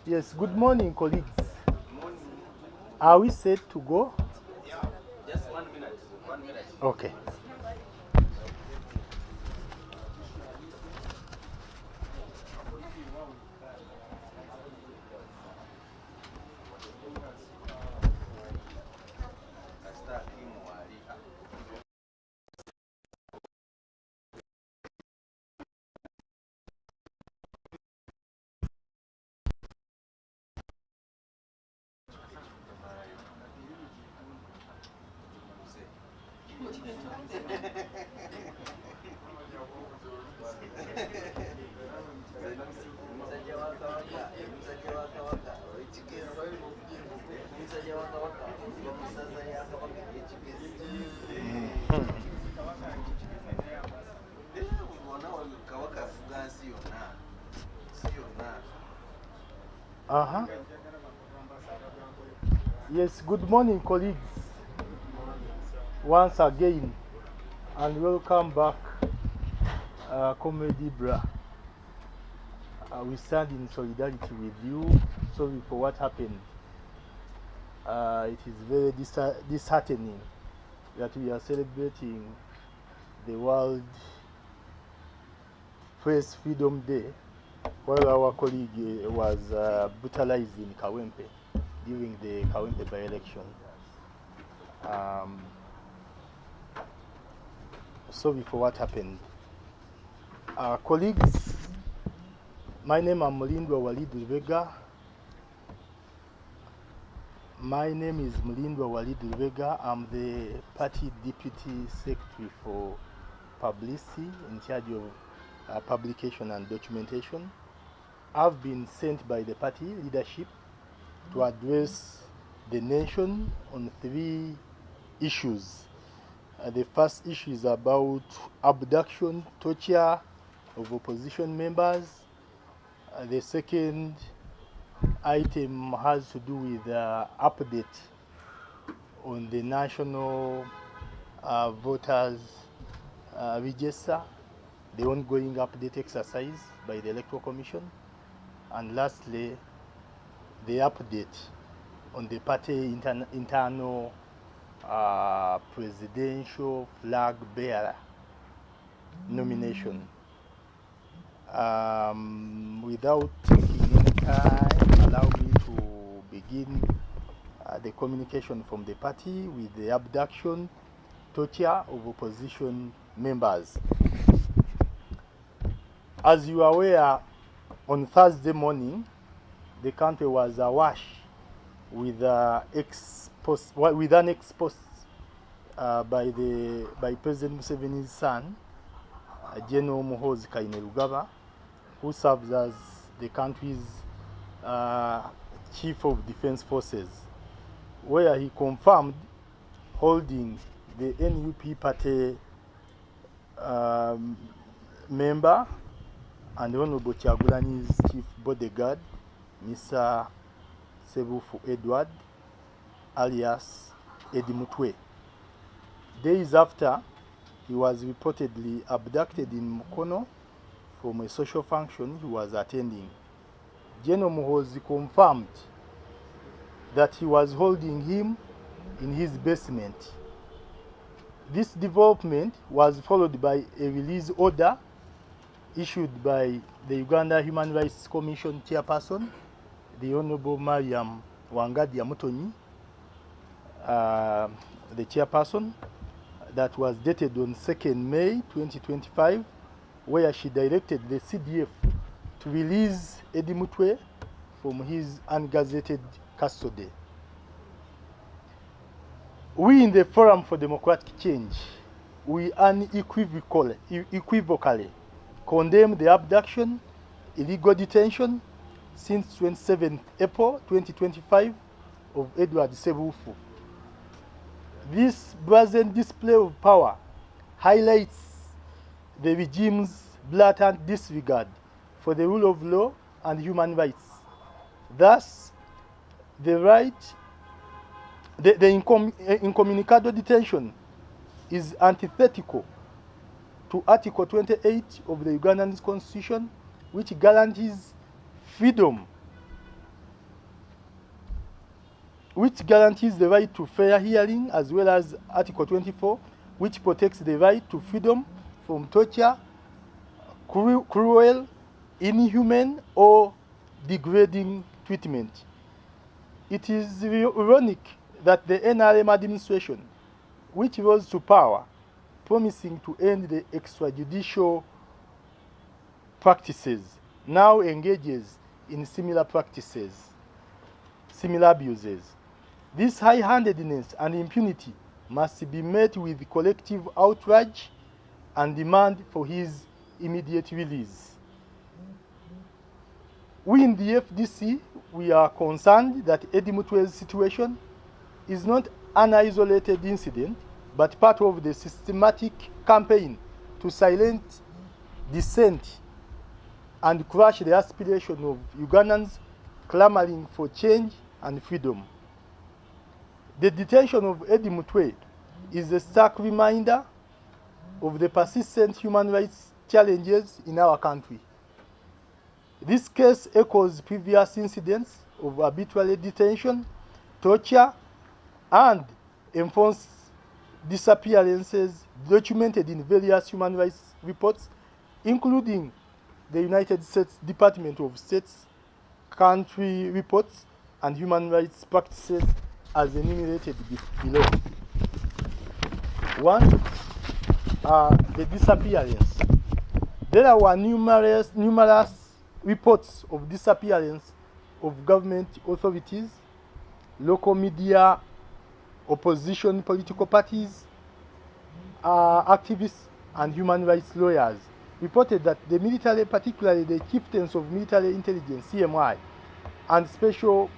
Yes, good morning, colleagues. Are we set to go? Just 1 minute. 1 minute. Okay. Yes, good morning, colleagues. Once again, and welcome back, Comrade Bra. We stand in solidarity with you. Sorry for what happened. It is very disheartening that we are celebrating the World Press Freedom Day while our colleague was brutalized in Kawempe during the Kawempe by-election. Sorry for what happened. Colleagues, my name is Mulindwa Walid Rubega. I'm the party deputy secretary for publicity in charge of publication and documentation. I've been sent by the party leadership to address the nation on 3 issues. The first issue is about abduction, torture of opposition members. The second item has to do with update on the national voters register, the ongoing update exercise by the Electoral Commission, and lastly, the update on the party internal presidential flag bearer nomination. Without taking any time, allow me to begin the communication from the party with the abduction, torture of opposition members. As you are aware, on Thursday morning, the country was awash with an expose by President Museveni's son, General Muhoozi Kainerugaba, who serves as the country's Chief of Defense Forces, where he confirmed holding the NUP party member and Honorable Kyagulanyi's chief bodyguard, Mr. Sebufu Edward, alias Eddie Mutwe. Days after, he was reportedly abducted in Mukono from a social function he was attending. General Muhoozi confirmed that he was holding him in his basement. This development was followed by a release order issued by the Uganda Human Rights Commission chairperson, the Honorable Mariam Wangadia Mutonyi, the chairperson, that was dated on 2nd May 2025, where she directed the CDF to release Eddie Mutwe from his ungazetted custody. We in the Forum for Democratic Change, we unequivocally condemn the abduction, illegal detention since 27 April 2025 of Edward Sebufu. This brazen display of power highlights the regime's blatant disregard for the rule of law and human rights. Thus, the incommunicado detention is antithetical to Article 28 of the Ugandan Constitution, which guarantees freedom, which guarantees the right to fair hearing, as well as Article 24, which protects the right to freedom from torture, cruel, inhuman, or degrading treatment. It is ironic that the NRM administration, which rose to power, promising to end the extrajudicial practices, now engages in similar practices, similar abuses. This high-handedness and impunity must be met with collective outrage and demand for his immediate release. We in the FDC, we are concerned that Eddie Mutwe's situation is not an isolated incident, but part of the systematic campaign to silence dissent and crush the aspiration of Ugandans clamoring for change and freedom. The detention of Eddie Mutwe is a stark reminder of the persistent human rights challenges in our country. This case echoes previous incidents of arbitrary detention, torture, and enforced disappearances documented in various human rights reports, including the United States Department of State's country reports and human rights practices as enumerated below. One, the disappearance. There were numerous reports of disappearance of government authorities, local media, opposition political parties, activists, and human rights lawyers reported that the military, particularly the chieftains of military intelligence, CMI, and Special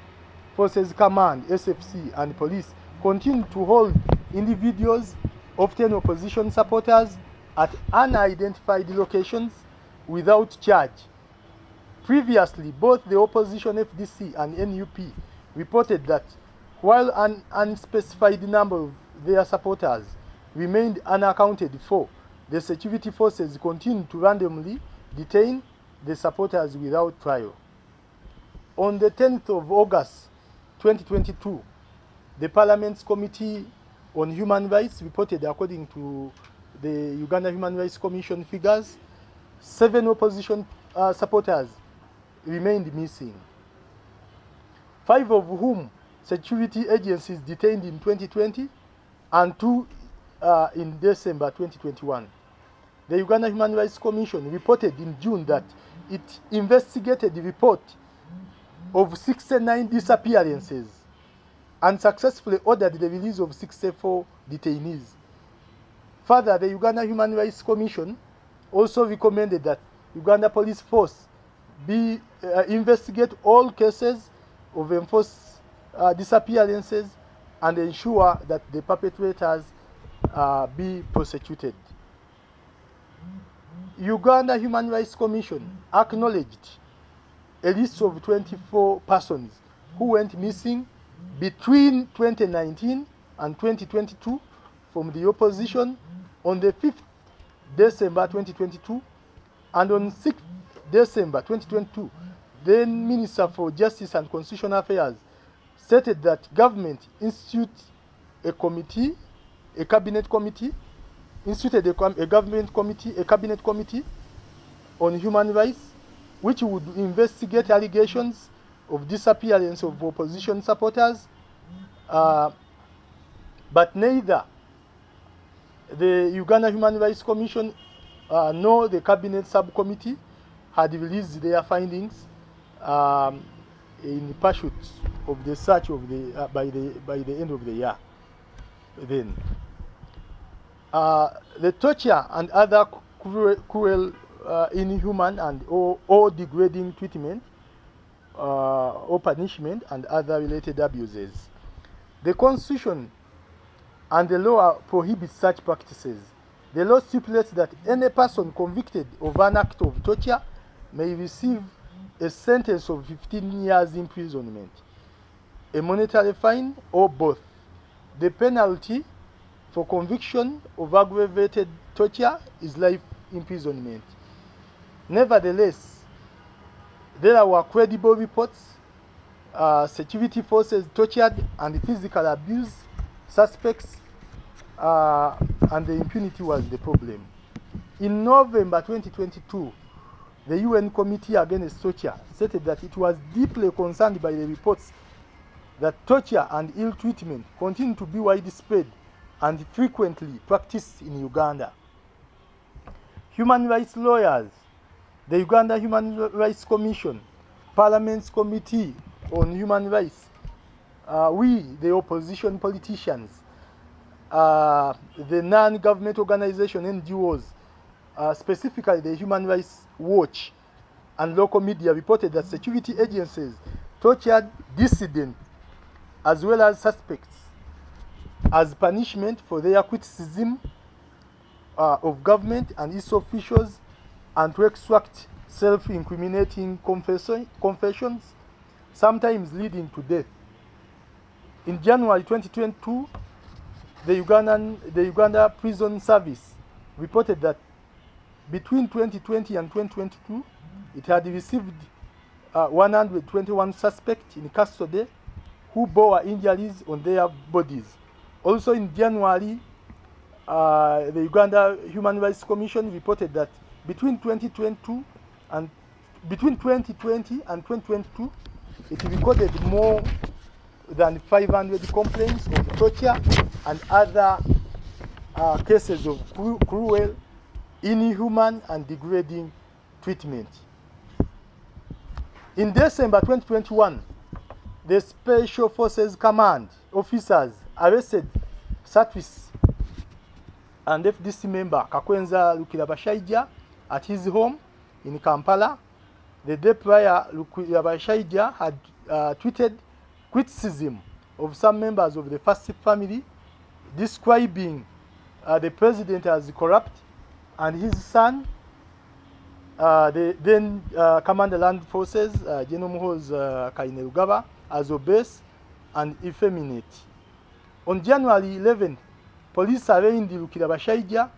Forces Command, SFC, and police continue to hold individuals, often opposition supporters, at unidentified locations without charge. Previously, both the opposition FDC and NUP reported that while an unspecified number of their supporters remained unaccounted for, the security forces continued to randomly detain the supporters without trial. On the 10th of August 2022, the Parliament's Committee on Human Rights reported, according to the Uganda Human Rights Commission figures, 7 opposition supporters remained missing, 5 of whom security agencies detained in 2020 and 2 in December 2021. The Uganda Human Rights Commission reported in June that it investigated the report of 69 disappearances and successfully ordered the release of 64 detainees. Further, the Uganda Human Rights Commission also recommended that Uganda Police Force investigate all cases of enforced disappearances and ensure that the perpetrators be prosecuted. Uganda Human Rights Commission acknowledged a list of 24 persons who went missing between 2019 and 2022 from the opposition on the 5th December 2022, and on 6th December 2022, then Minister for Justice and Constitutional Affairs stated that government instituted a cabinet committee on human rights, which would investigate allegations of disappearance of opposition supporters, but neither the Uganda Human Rights Commission nor the cabinet subcommittee had released their findings in pursuit of the search of the by the end of the year. Then the torture and other cruel, inhuman, and or degrading treatment or punishment and other related abuses. The Constitution and the law prohibits such practices. The law stipulates that any person convicted of an act of torture may receive a sentence of 15 years imprisonment, a monetary fine, or both. The penalty for conviction of aggravated torture is life imprisonment. Nevertheless, There were credible reports. Security forces tortured and physical abuse suspects, and the impunity was the problem. In November 2022, the UN Committee Against Torture stated that it was deeply concerned by the reports that torture and ill treatment continue to be widespread and frequently practiced in Uganda. Human rights lawyers, the Uganda Human Rights Commission, Parliament's Committee on Human Rights, we, the opposition politicians, the non-government organization NGOs, specifically the Human Rights Watch and local media, reported that security agencies tortured dissidents as well as suspects as punishment for their criticism of government and its officials, and to extract self-incriminating confessions, sometimes leading to death. In January 2022, the Uganda Prison Service reported that between 2020 and 2022, it had received 121 suspects in custody who bore injuries on their bodies. Also in January, the Uganda Human Rights Commission reported that between 2020 and 2022, it recorded more than 500 complaints of torture and other cases of cruel, inhuman, and degrading treatment. In December 2021, the Special Forces Command officers arrested Satwis and FDC member Kakwenza Lukirabashaija at his home in Kampala. The day prior, Lukirabashaija had tweeted criticism of some members of the Fdc family, describing the president as corrupt and his son, the then Commander Land Forces, General Muhoozi Kainerugaba, as obese and effeminate. On January 11, police arraigned Lukirabashaija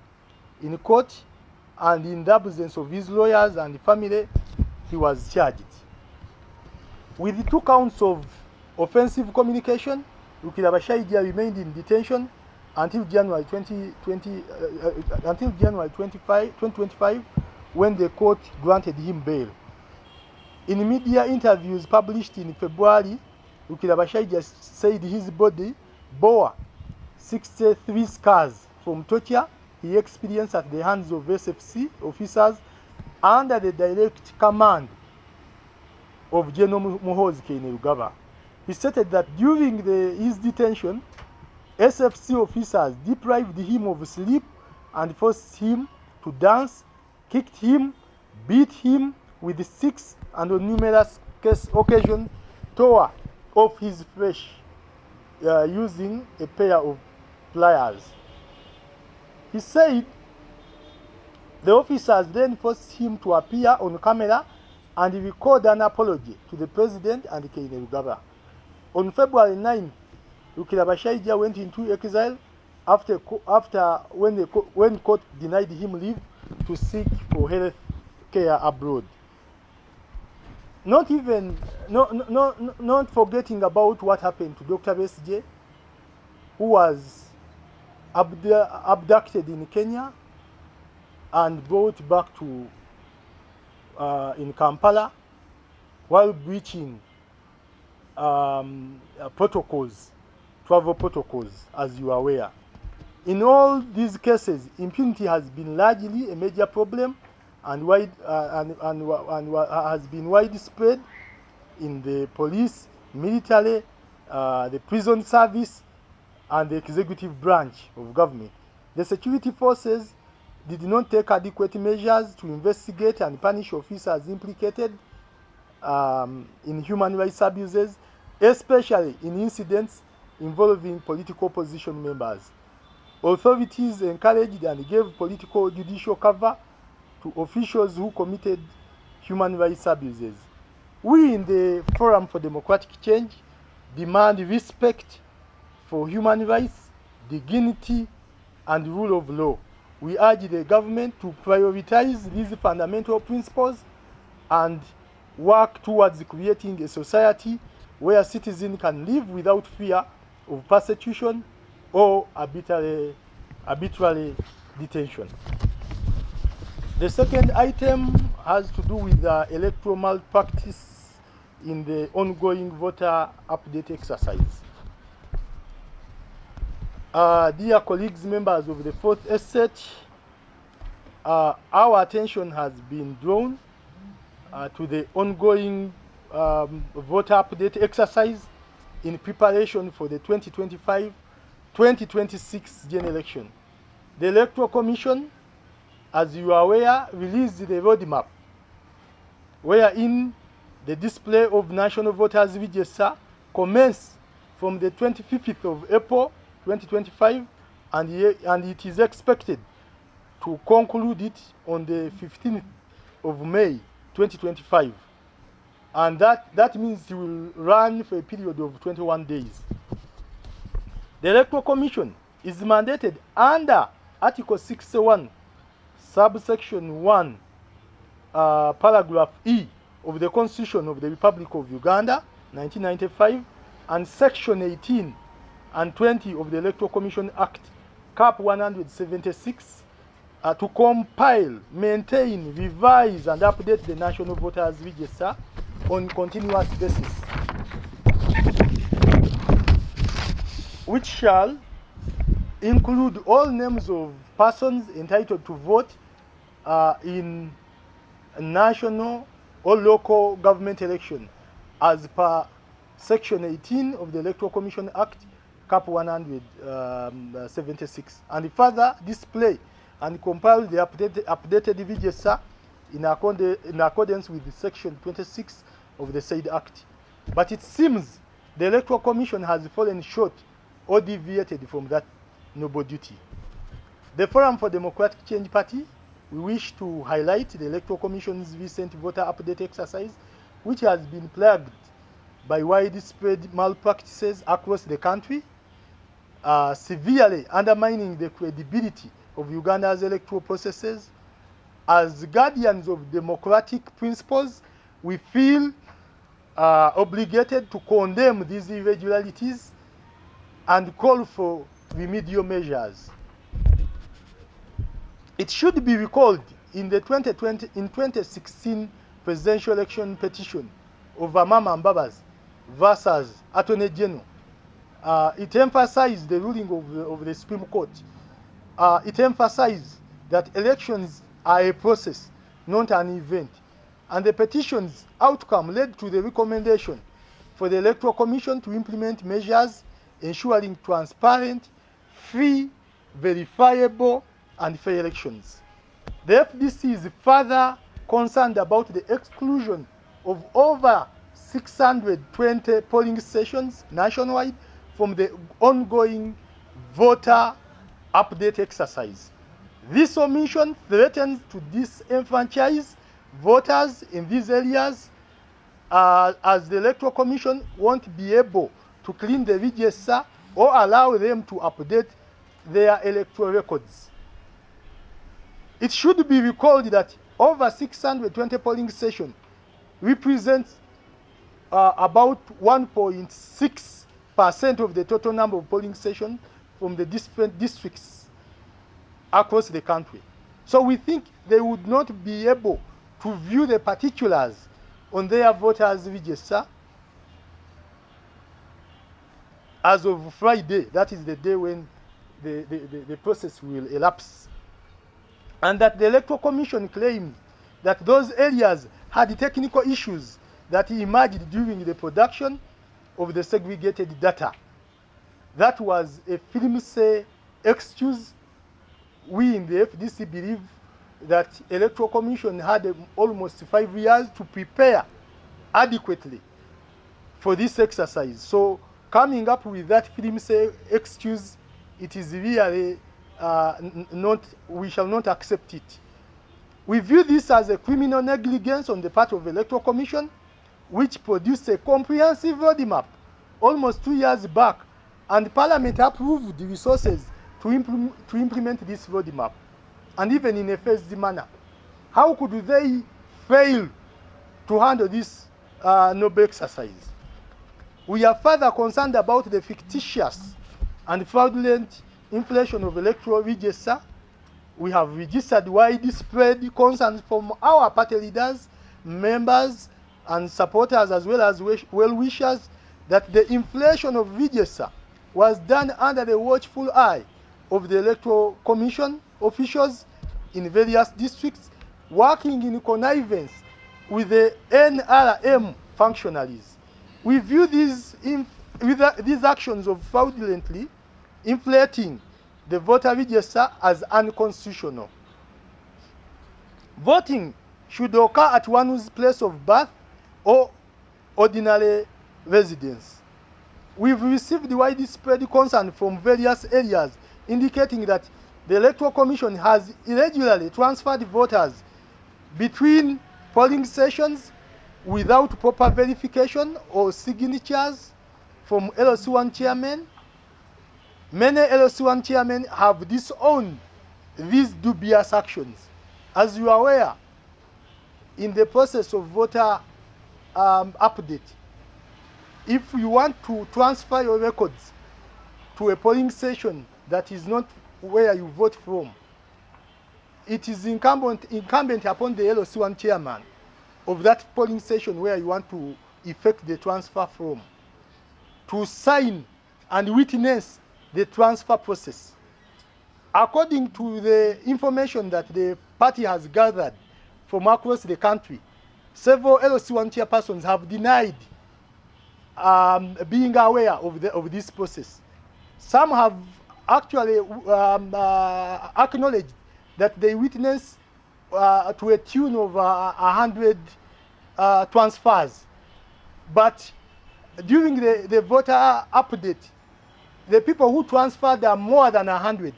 in court, and in the absence of his lawyers and family, he was charged. With 2 counts of offensive communication, Lukirabashaija remained in detention until January 2025, when the court granted him bail. In media interviews published in February, Lukirabashaija said his body bore 63 scars from torture he experienced at the hands of SFC officers under the direct command of General Muhoozi Kainerugaba. He stated that during his detention, SFC officers deprived him of sleep and forced him to dance, kicked him, beat him with sticks, and on numerous occasions tore off his flesh using a pair of pliers. He said the officers then forced him to appear on camera and record an apology to the president and Kainerugaba. On February 9, Lukirabashaija went into exile when court denied him leave to seek for health care abroad. Not forgetting about what happened to Dr. SJ, who was abducted in Kenya and brought back to in Kampala while breaching travel protocols, as you are aware. In all these cases, impunity has been largely a major problem and has been widespread in the police, military, the prison service, and the executive branch of government. The security forces did not take adequate measures to investigate and punish officers implicated in human rights abuses, especially in incidents involving political opposition members. Authorities encouraged and gave political judicial cover to officials who committed human rights abuses. We in the Forum for Democratic Change demand respect for human rights, dignity, and rule of law. We urge the government to prioritize these fundamental principles and work towards creating a society where citizens can live without fear of persecution or arbitrary detention. The second item has to do with the electoral malpractice in the ongoing voter update exercise. Dear colleagues, members of the fourth estate, our attention has been drawn to the ongoing voter update exercise in preparation for the 2025-2026 general election. The Electoral Commission, as you are aware, released the roadmap, wherein the display of national voters register commenced from the 25th of April 2025, and it is expected to conclude it on the 15th of May 2025. And that means it will run for a period of 21 days. The Electoral Commission is mandated under Article 61, subsection 1, paragraph E of the Constitution of the Republic of Uganda, 1995, and Section 18 and 20 of the Electoral Commission Act, Cap 176, to compile, maintain, revise, and update the National Voters Register on continuous basis, which shall include all names of persons entitled to vote in national or local government election as per Section 18 of the Electoral Commission Act, Cap 176, and further display and compile the updated register in accordance with the Section 26 of the said Act. But it seems the Electoral Commission has fallen short or deviated from that noble duty. The Forum for Democratic Change Party, we wish to highlight the Electoral Commission's recent voter update exercise, which has been plagued by widespread malpractices across the country, severely undermining the credibility of Uganda's electoral processes. As guardians of democratic principles, we feel obligated to condemn these irregularities and call for remedial measures. It should be recalled in the 2016 presidential election petition of Amama Mbabas versus Attorney General, it emphasized the ruling of the Supreme Court. It emphasized that elections are a process, not an event. And the petition's outcome led to the recommendation for the Electoral Commission to implement measures ensuring transparent, free, verifiable, and fair elections. The FDC is further concerned about the exclusion of over 620 polling stations nationwide from the ongoing voter update exercise. This omission threatens to disenfranchise voters in these areas, as the Electoral Commission won't be able to clean the register or allow them to update their electoral records. It should be recalled that over 620 polling stations represents about 1.6% of the total number of polling stations from the different districts across the country. So we think they would not be able to view the particulars on their voters' register as of Friday. That is the day when the process will elapse. And that the Electoral Commission claimed that those areas had technical issues that emerged during the production of the segregated data. That was a flimsy excuse. We in the FDC believe that Electoral Commission had almost 5 years to prepare adequately for this exercise. So coming up with that flimsy excuse, it is really we shall not accept it. We view this as a criminal negligence on the part of the Electoral Commission, which produced a comprehensive roadmap almost 2 years back, and Parliament approved the resources to implement this roadmap, and even in a phased manner. How could they fail to handle this noble exercise. We are further concerned about the fictitious and fraudulent inflation of electoral register. We have registered widespread concerns from our party leaders, members, and supporters, as well as well-wishers, that the inflation of register was done under the watchful eye of the Electoral Commission officials in various districts, working in connivance with the NRM functionaries. We view these actions of fraudulently inflating the voter register as unconstitutional. Voting should occur at one's place of birth or ordinary residence. We've received widespread concern from various areas indicating that the Electoral Commission has irregularly transferred voters between polling stations without proper verification or signatures from LC1 chairmen. Many LC1 chairmen have disowned these dubious actions. As you are aware, in the process of voter update, if you want to transfer your records to a polling station that is not where you vote from, it is incumbent upon the LC1 chairman of that polling station where you want to effect the transfer from to sign and witness the transfer process. According to the information that the party has gathered from across the country, several LC1 chairpersons have denied being aware of this process. Some have actually acknowledged that they witnessed to a tune of 100 transfers. But during the voter update, the people who transferred are more than 100.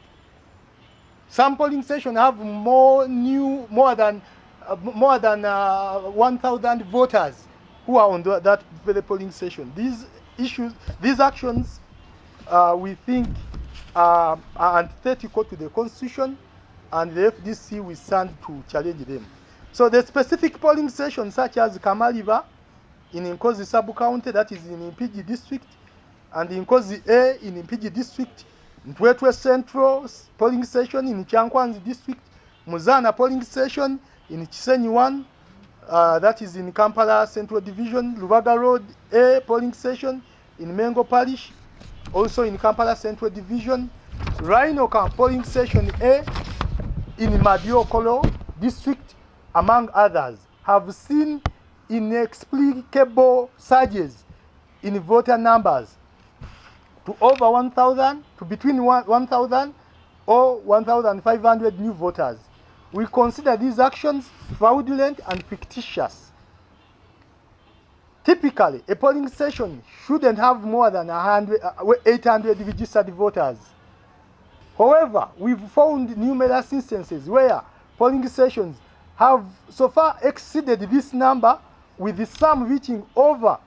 Some polling stations have more than 1,000 voters who are on that polling station. These actions, we think, are antithetical to the Constitution, and the FDC will stand to challenge them. So the specific polling stations, such as Kamaliva in Nkozi sub-county, that is in Mpigi district, and Nkozi A in Mpigi district, Ntwetwe Central polling station in Chankwanzi district, Muzana polling station in Chisenyi 1, that is in Kampala Central Division, Lubaga Road A polling station in Mengo Parish, also in Kampala Central Division, Rhino Camp polling station A in Madiokolo district, among others, have seen inexplicable surges in voter numbers to over 1,000, to between 1,000 or 1,500 new voters. We consider these actions fraudulent and fictitious. Typically, a polling station shouldn't have more than 800 registered voters. However, we've found numerous instances where polling stations have so far exceeded this number, with some reaching over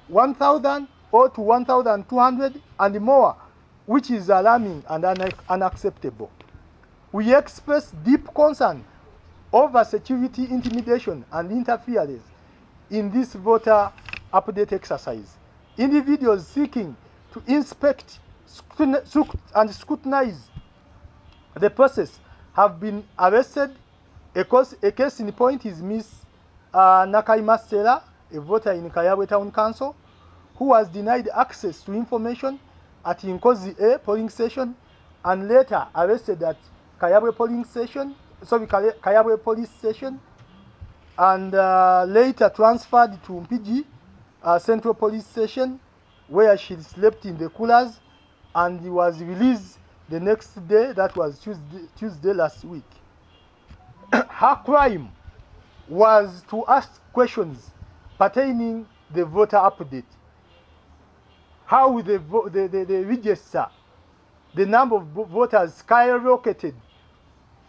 1,000 or to 1,200 and more, which is alarming and unacceptable. We express deep concern over security intimidation and interference in this voter update exercise. Individuals seeking to inspect and scrutinize the process have been arrested. A case in point is Miss Nakaima Stella, a voter in Kayabwe Town Council, who was denied access to information at Nkozi A polling station and later arrested at Kayabwe police station, and later transferred to Mpigi Central Police Station, where she slept in the coolers and was released the next day, that was Tuesday last week. Her crime was to ask questions pertaining the voter update. How the register, the number of voters skyrocketed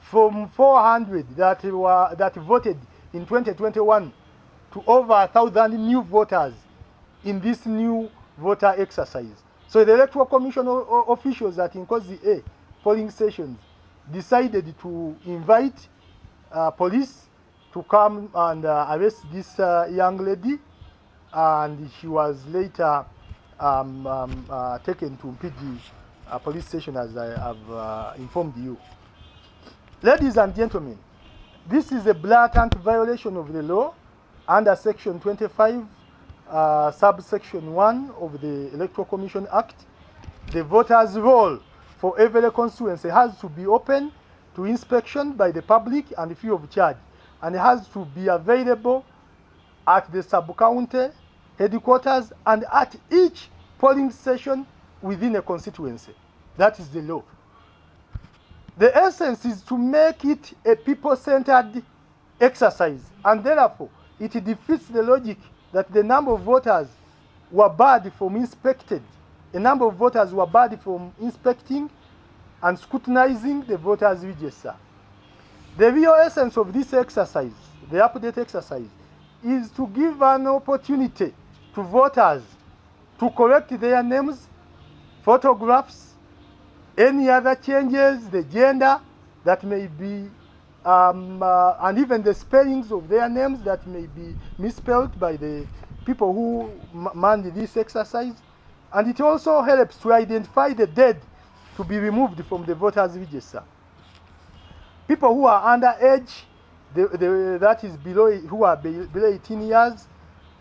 from 400 that voted in 2021 to over 1,000 new voters in this new voter exercise. So the Electoral Commission officials at Nkozi A polling stations decided to invite police to come and arrest this young lady, and she was later taken to Mpigi police station, as I have informed you. Ladies and gentlemen, this is a blatant violation of the law under Section 25, subsection 1 of the Electoral Commission Act. The voters' roll for every constituency has to be open to inspection by the public and free of charge, and it has to be available at the sub-county headquarters and at each polling station within a constituency. That is the law. The essence is to make it a people-centered exercise, and therefore it defeats the logic that the number of voters were barred from inspected. A number of voters were barred from inspecting and scrutinizing the voters' register. The real essence of this exercise, the update exercise, is to give an opportunity to voters to correct their names, photographs, any other changes, the gender that may be, and even the spellings of their names that may be misspelled by the people who manned this exercise. And it also helps to identify the dead to be removed from the voters' register. People who are underage, that is below, who are below 18 years,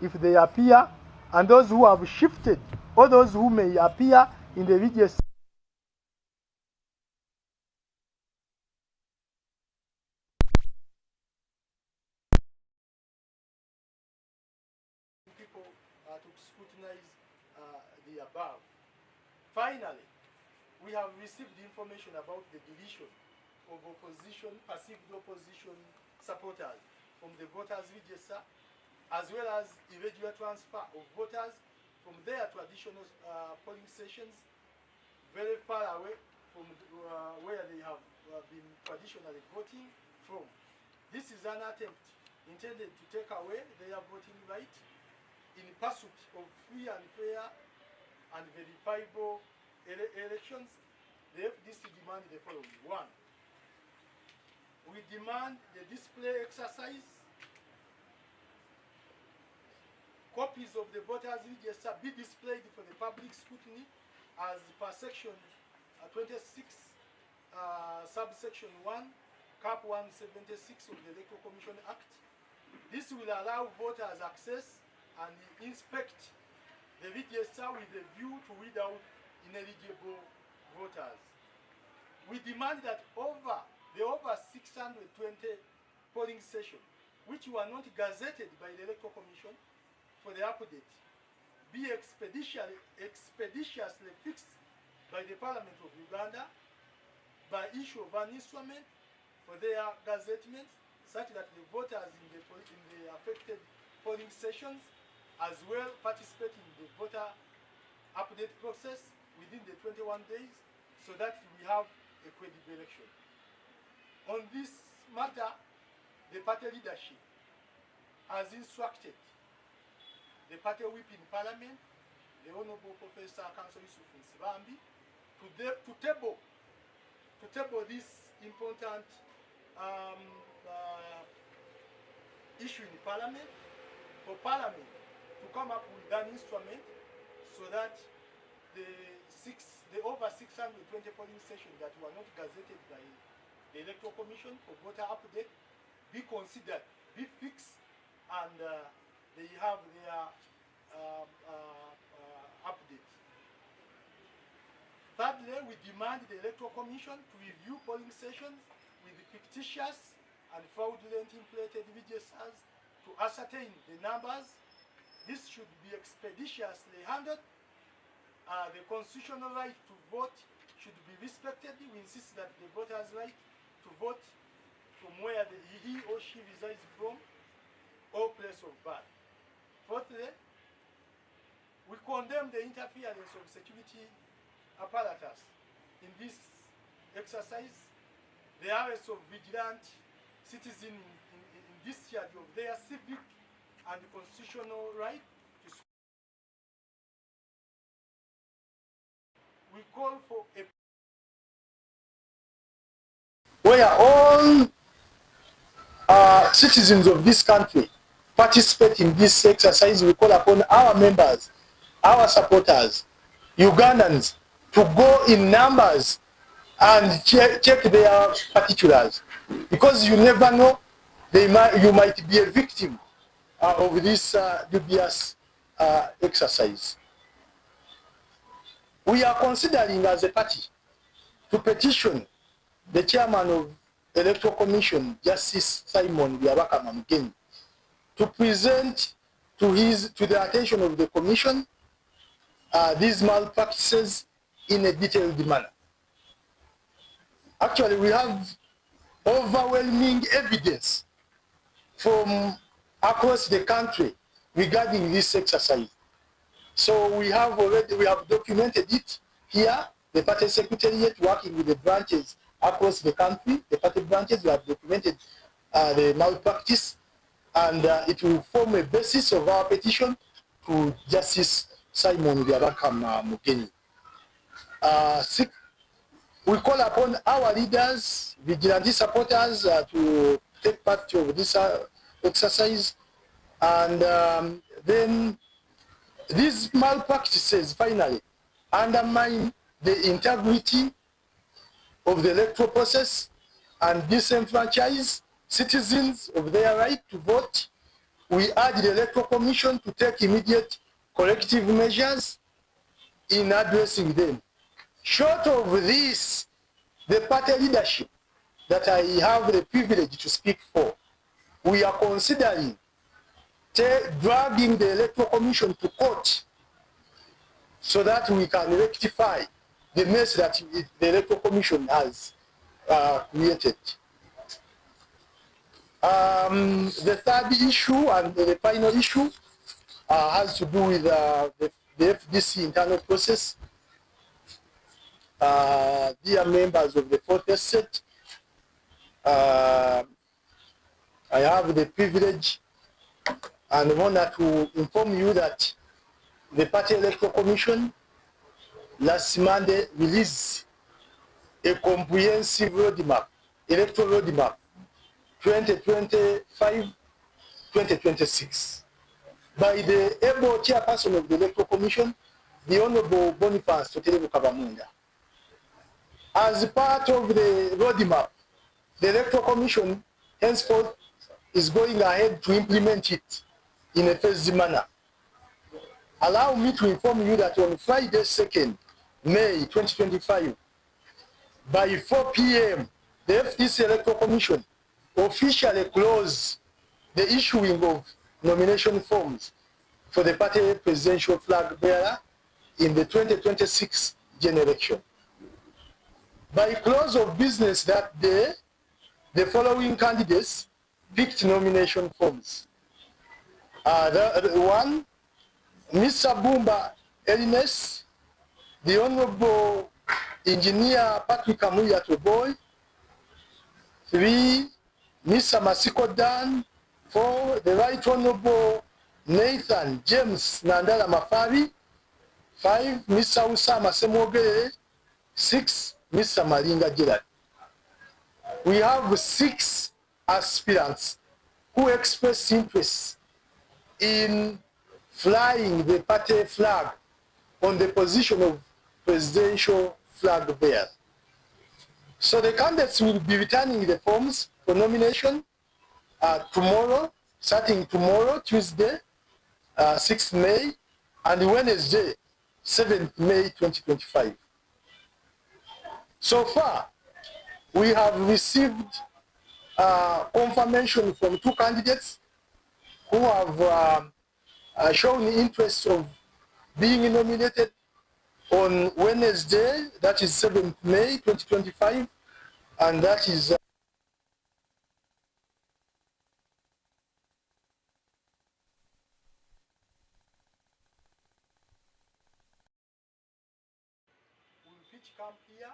if they appear, and those who have shifted, or those who may appear in the register. People to scrutinize the above. Finally, we have received information about the deletion of perceived opposition supporters from the voters' register, as well as irregular transfer of voters from their traditional polling stations very far away from where they have been traditionally voting from. This is an attempt intended to take away their voting right in pursuit of free and fair and verifiable elections. The FDC demand the following. 1. We demand the display exercise, copies of the voters' register be displayed for the public scrutiny as per section 26, subsection 1, cap 176 of the Electoral Commission Act. This will allow voters access and inspect the register with a view to weed out ineligible voters. We demand that over 620 polling stations which were not gazetted by the Electoral Commission for the update be expeditiously fixed by the Parliament of Uganda by issue of an instrument for their gazettement, such that the voters in the affected polling stations as well participate in the voter update process within the 21 days, so that we have a credible election. On this matter, the party leadership has instructed the party whip in Parliament, the Honorable Professor Councillor Yusuf Nsibambi, to table this important issue in Parliament, for Parliament to come up with an instrument so that the over 620 polling stations that were not gazetted by the Electoral Commission for voter update be considered, be fixed, and they have their update. Thirdly, we demand the Electoral Commission to review polling stations with fictitious and fraudulent inflated registers to ascertain the numbers. This should be expeditiously handled. The constitutional right to vote should be respected. We insist that the voter's right to vote from where he or she resides from or place of birth. Fourthly, we condemn the interference of security apparatus in this exercise, the arrest of vigilant citizens in discharge of their civic and constitutional right to school. We call for a where all citizens of this country participate in this exercise, we call upon our members, our supporters, Ugandans, to go in numbers and check their particulars, because you never know, you might be a victim of this dubious exercise. We are considering as a party to petition the chairman of the Electoral Commission, Justice Simon Byabakama Mugenyi, to present to the attention of the commission these malpractices in a detailed manner. Actually, we have overwhelming evidence from across the country regarding this exercise. So we have documented it here. The party secretariat working with the branches across the country, the party branches, we have documented the malpractice, and it will form a basis of our petition to Justice Simon Byabakama Mugenyi. We call upon our leaders, vigilante supporters, to take part of this exercise, and then these malpractices finally undermine the integrity of the electoral process and disenfranchise citizens of their right to vote. We urge the Electoral Commission to take immediate corrective measures in addressing them. Short of this, the party leadership that I have the privilege to speak for, we are considering dragging the Electoral Commission to court so that we can rectify the mess that the Electoral Commission has created. The third issue and the final issue has to do with the FDC internal process. Dear members of the fourth estate, I have the privilege and honor to inform you that the Party Electoral Commission last Monday released a comprehensive roadmap, electoral roadmap, 2025-2026, by the able chairperson of the Electoral Commission, the Honorable Boniface Totelebo Kabamunda. As part of the roadmap, the Electoral Commission henceforth is going ahead to implement it in a phased manner. Allow me to inform you that on Friday, 2nd May 2025, by 4 p.m., the FDC Electoral Commission officially closed the issuing of nomination forms for the party presidential flag bearer in the 2026 general election. By close of business that day, the following candidates picked nomination forms. One, Mr. Bumba Elines, the Honorable Engineer Patrick Amuya Toboy. 3, Mr. Masiko Dan. 4, the Right Honorable Nathan James Nandala Mafari. 5, Mr. Usama Semogere. 6, Mr. Malinga Gerard. We have 6 aspirants who expressed interest in flying the party flag on the position of presidential flag bearer. So the candidates will be returning the forms for nomination tomorrow, starting tomorrow, Tuesday, 6th May, and Wednesday, 7th May 2025. So far, we have received confirmation from 2 candidates who have shown interest of being nominated on Wednesday, that is 7th May 2025, and that is pitch camp here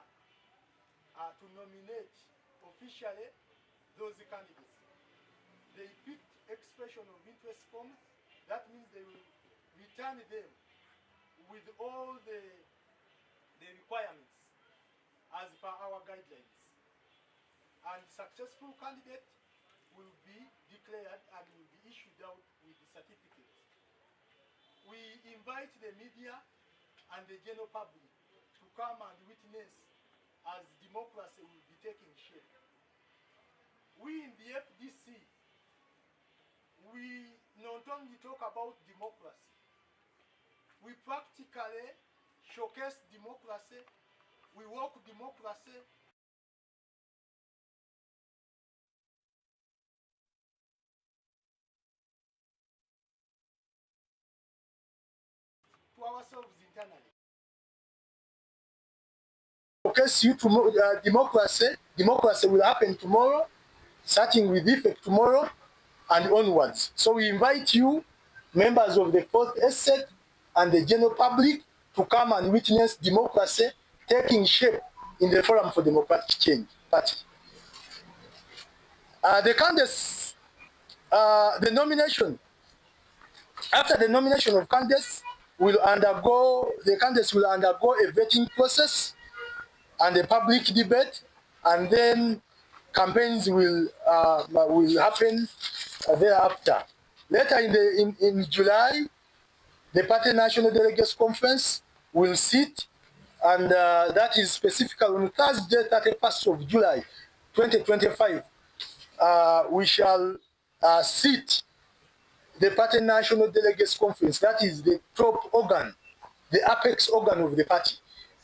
to nominate officially those candidates. They picked expression of interest forms. That means they will return them with all the requirements as per our guidelines. And successful candidate will be declared and will be issued out with the certificate. We invite the media and the general public to come and witness as democracy will be taking shape. We in the FDC, we not only talk about democracy, we practically showcase democracy, we work democracy. To ourselves internally. Showcase you tomorrow, democracy will happen tomorrow, starting with effect tomorrow and onwards. So we invite you, members of the Fourth Estate and the general public, to come and witness democracy taking shape in the Forum for Democratic Change Party. The candidates, the nomination, after the nomination of candidates, the candidates will undergo a vetting process and a public debate, and then campaigns will happen thereafter. Later in July, the Party National Delegates Conference will sit, and that is specifically on Thursday, 31st of July, 2025. We shall sit the Party National Delegates Conference, that is the top organ, the apex organ of the party,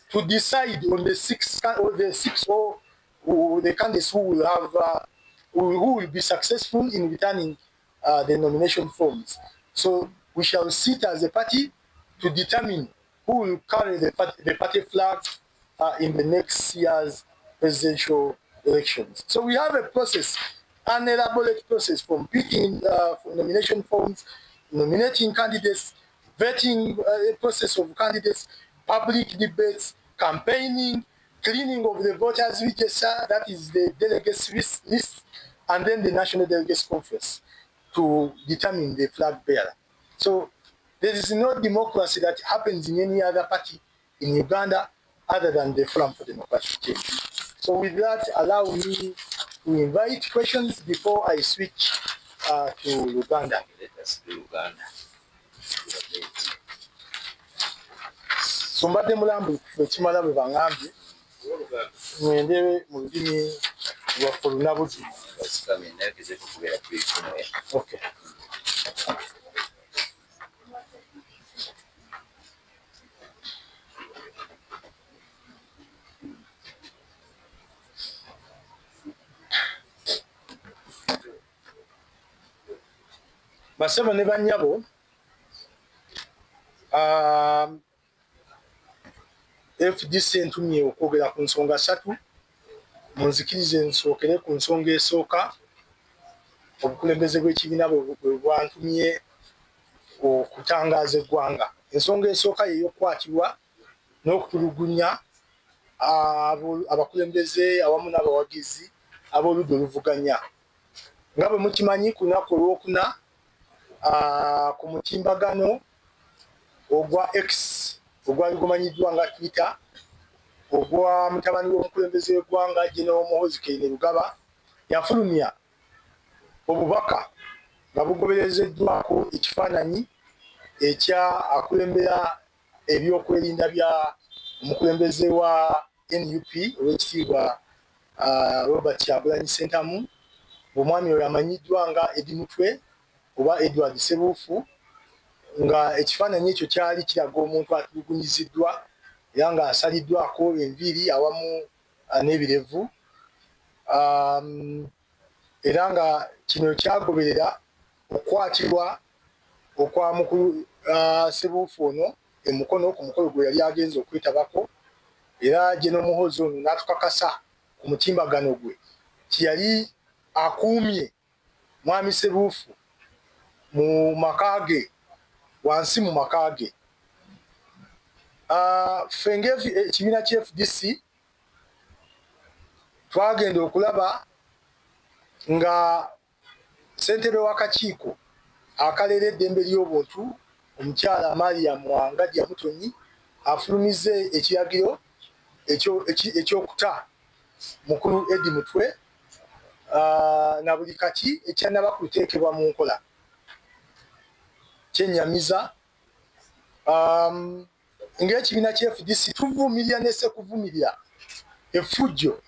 to decide on the six the candidates who will have who will be successful in returning the nomination forms. So we shall sit as a party to determine who will carry the party flag in the next year's presidential elections. So we have a process, an elaborate process, from picking for nomination forms, nominating candidates, vetting process of candidates, public debates, campaigning, cleaning of the voters register, that is the delegates list, and then the National Delegates Conference to determine the flag bearer. So there is no democracy that happens in any other party in Uganda other than the Forum for Democratic Change. So with that, allow me to invite questions before I switch to Uganda. Let us do Uganda. Sombadde mulambu ekimala bwe bangambye mwende mu lulimi lwaffe olunabuzi. Okay. Basebo ne bannyabo, FDC entumye okwogera ku nsonga 3. Munzikirize nsookere ku nsonga esooka, obukulembeze bw'ekibiina bwe bwantumye okutangaaza eggwanga. Ensonga esooka y'ey'okukwatirwa n'okutulugunya abakulembeze awamu n'abawagizi ab'oludda oluvuganya. Nga bwe mukimanyi, ku lunaku olwokuna ku mutimbagano ogwa X ogwali gumanyiddwa nga Twitter ogwa mutabani w'omukulembeze w'eggwanga General Muhoozi Kainerugaba, yafulumya obubaka nga bugoberezeddwako ekifaananyi ekya akulembera ebyokwerinda bya omukulembeze wa NUP ow'ekitiibwa Robert Kyagulanyi Ssentamu, omwami oyo amanyiddwa nga Eddie Mutwe oba Edward Ssebuufu, nga ekifaananyi ekyo kyali kiraga omuntu atulugunyiziddwa era nga asaliddwako enviiri awamu n'ebirevu, era nga kino kyagoberera okukwatirwa okwa mukulu Ssebuufu ono emukono ku mukolo gwe yali agenza okwetabako, era General Muhoozi ono n'atukakasa ku mutimbagano gwe kiyali akuumye mwami Ssebuufu mu maka ge, wansi mu maka ge. Ffe ekibiina kya FDC twagenda okulaba nga ssentebe w'akakiiko akalera eddembe ly'obuntu omukyala Mariam Wangadya Mutonyi afulumize ekiragiro ekyokuta mukulu Eddie Mutwe na buli kati ekyanaba kuteekebwa mu nkola kyenyamiza ng'ekibiina kya FDC tuvumirira nesekuvumirira effujjo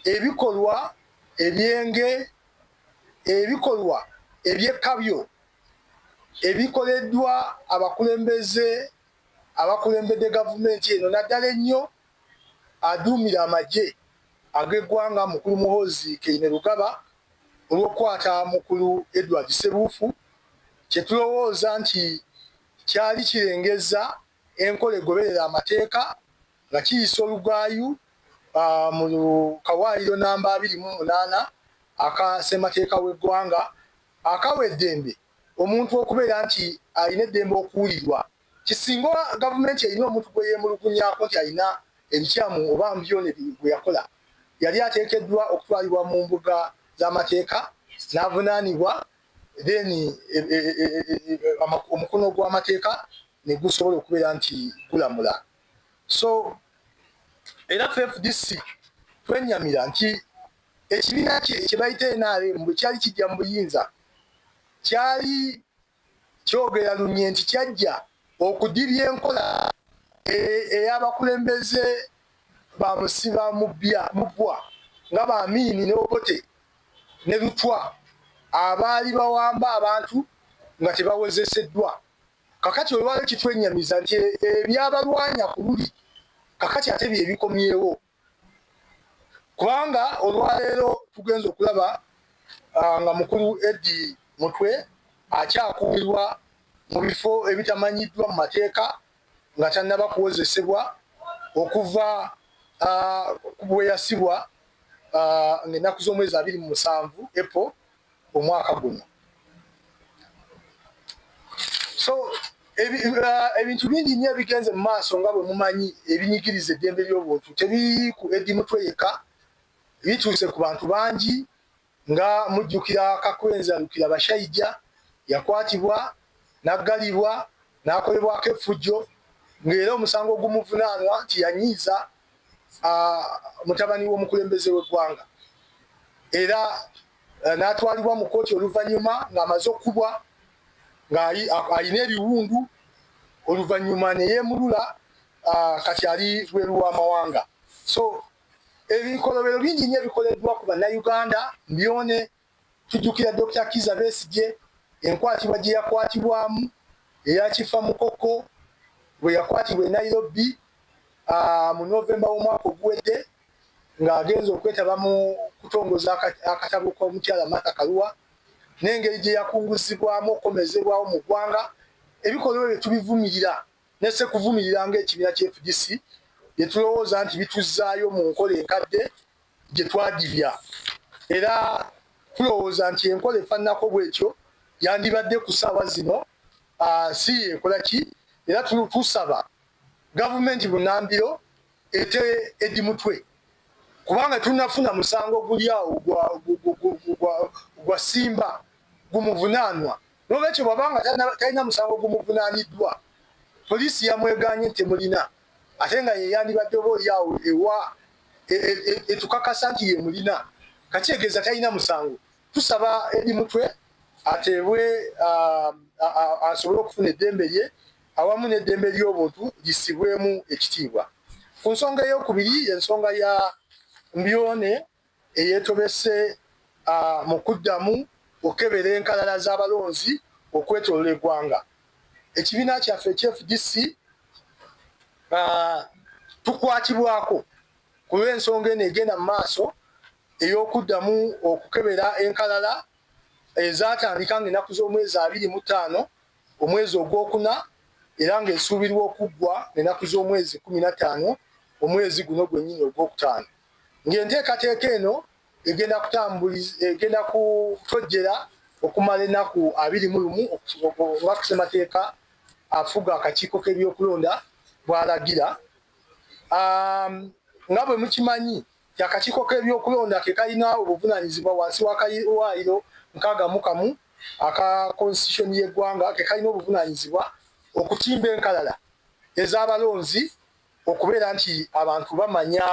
ebikolwa ebyenge ebikolwa ebyekabyo ebikoleddwa abakulembedde gavumenti eno naddala ennyo aduumira amagye ag'eggwanga mukulu muhoozi Kainerugaba olw'okukwata mukulu Edward Ssebuufu kyetulowooza nti kyali kirengeza enkola egoberera amateeka nga kiyisa olugaayu mu kawaayiro namba 28 aka ssemateeka w'eggwanga akawa eddembe omuntu okubeera nti alina eddembe okuwulirwa kisinga gavumenti erina omuntu gwe yeemulugunyako nti alina ebikyamu oba mbyone gwe yakola yali ateekeddwa okutwalibwa mu mbuga z'amateeka n'avunaanibwa then omukono gw'amateeka ne gusobola okubeera nti gulamula. So era FDC twenyamira nti ekibiina kye bayita NRM bwe kyali kijja mu buyinza kyali kyogera lumye nti kyajja okudibya enkola ey'abakulembeze bamusiba mu bbwa nga Bamiini ne Obote ne Lutwa abaali bawamba abantu nga tebawezeseddwa. Kakati olwaleero kitwenyamiza nti ebyabalwanya ku luli kakati ate bye bikomyewo, kubanga olwaleero tugenza okulaba nga mukulu Eddie Mutwe akyakuulirwa mu bifo ebitamanyiddwa mu mateeka nga tannaba kuwozesebwa okuva bwe yasibwa ng'ennaku z'omwezi 27 April omwaka guno. So ebintu bingi nnyo ebigenze mu maaso nga bwe mumanyi ebinyigiriza eddembe ly'obuntu tebiri ku Eddie Mutwe yekka, bituuse ku bantu bangi nga mujjukira Kakwenza Lukira Bashaija yakwatibwa n'aggalibwa n'akolebwako effujjo ng'era omusango ogumuvunaanwa nti yanyiiza mutabani w'omukulembeze w'eggwanga era n'atwalibwa mu kkooti oluvannyuma ng'amaze okkubwa ng'alina ebiwundu oluvannyuma ne yeemulula kati ali bweru w'amawanga. So ebikolobero bingi nnyo ebikoleddwa ku bannayuganda mbyone tujjukira Dr. Kizza Besigye enkwatibwa gye yakwatibwamu eyakifa Mukoko bwe yakwatibwa e Nairobi mu Novemba w'omwaka oguwedde ng'agenza okwetaba mu kutongoza akatabo k'omukyala Martha Karua n'engeri gye yakunguzibwamu okukomezebwawo mu ggwanga. Ebikolwa ebyo tubivumirira nesekuvumirira ng'ekibiina kya FDC bye tulowooza nti bituzzaayo mu nkola enkadde gye twadibya, era tulowooza nti enkola efaananako bw'etyo yandibadde ku ssaawa zino si yeekola ki, era tusaba gavumenti bunnambiro ete Eddie Mutwe kubanga tunafuna musango guli awo gwa simba gumuvunaanwa. N'olwekyo bw'abanga talina musango gumuvunaaniddwa poliisi yamweganye temulina ate nga yeyandibadde oba oli awo ewa etukakasa nti ye mulina kakyegeeza talina musango. Tusaba Eddie Mutwe ateebwe asobole okufuna eddembe lye awamu n'eddembe ly'obuntu lisibwemu ekitiibwa. Ku nsonga ey'okubiri ensonga ya mbyone eyeetobese mu kuddamu okebera enkalala z'abalonzi okwetoolola eggwanga. Ekibiina kyaffe ekya FDC tukwatibwako ku lw'ensonga eno egenda mu maaso ey'okuddamu okukebera enkalala ezatandika ng'ennaku z'omwezi 25 omwezi ogwokuna era ng'esuubirwa okuggwa ng'ennaku z'omwezi 15 omwezi guno gwennyini ogwokutaano. Ng'enteekateeka eno egenda kutojjera okumala ennaku 21 nga ssemateeka afuga akakiiko k'ebyokulonda bw'alagira. Nga bwe mukimanyi akakiiko k'ebyokulonda ke kalina obuvunaanyizibwa wansi w'akawaayiro 61 aka constitution y'eggwanga ke kalina obuvunaanyizibwa okutimba enkalala ez'abalonzi okubeera nti abantu bamanya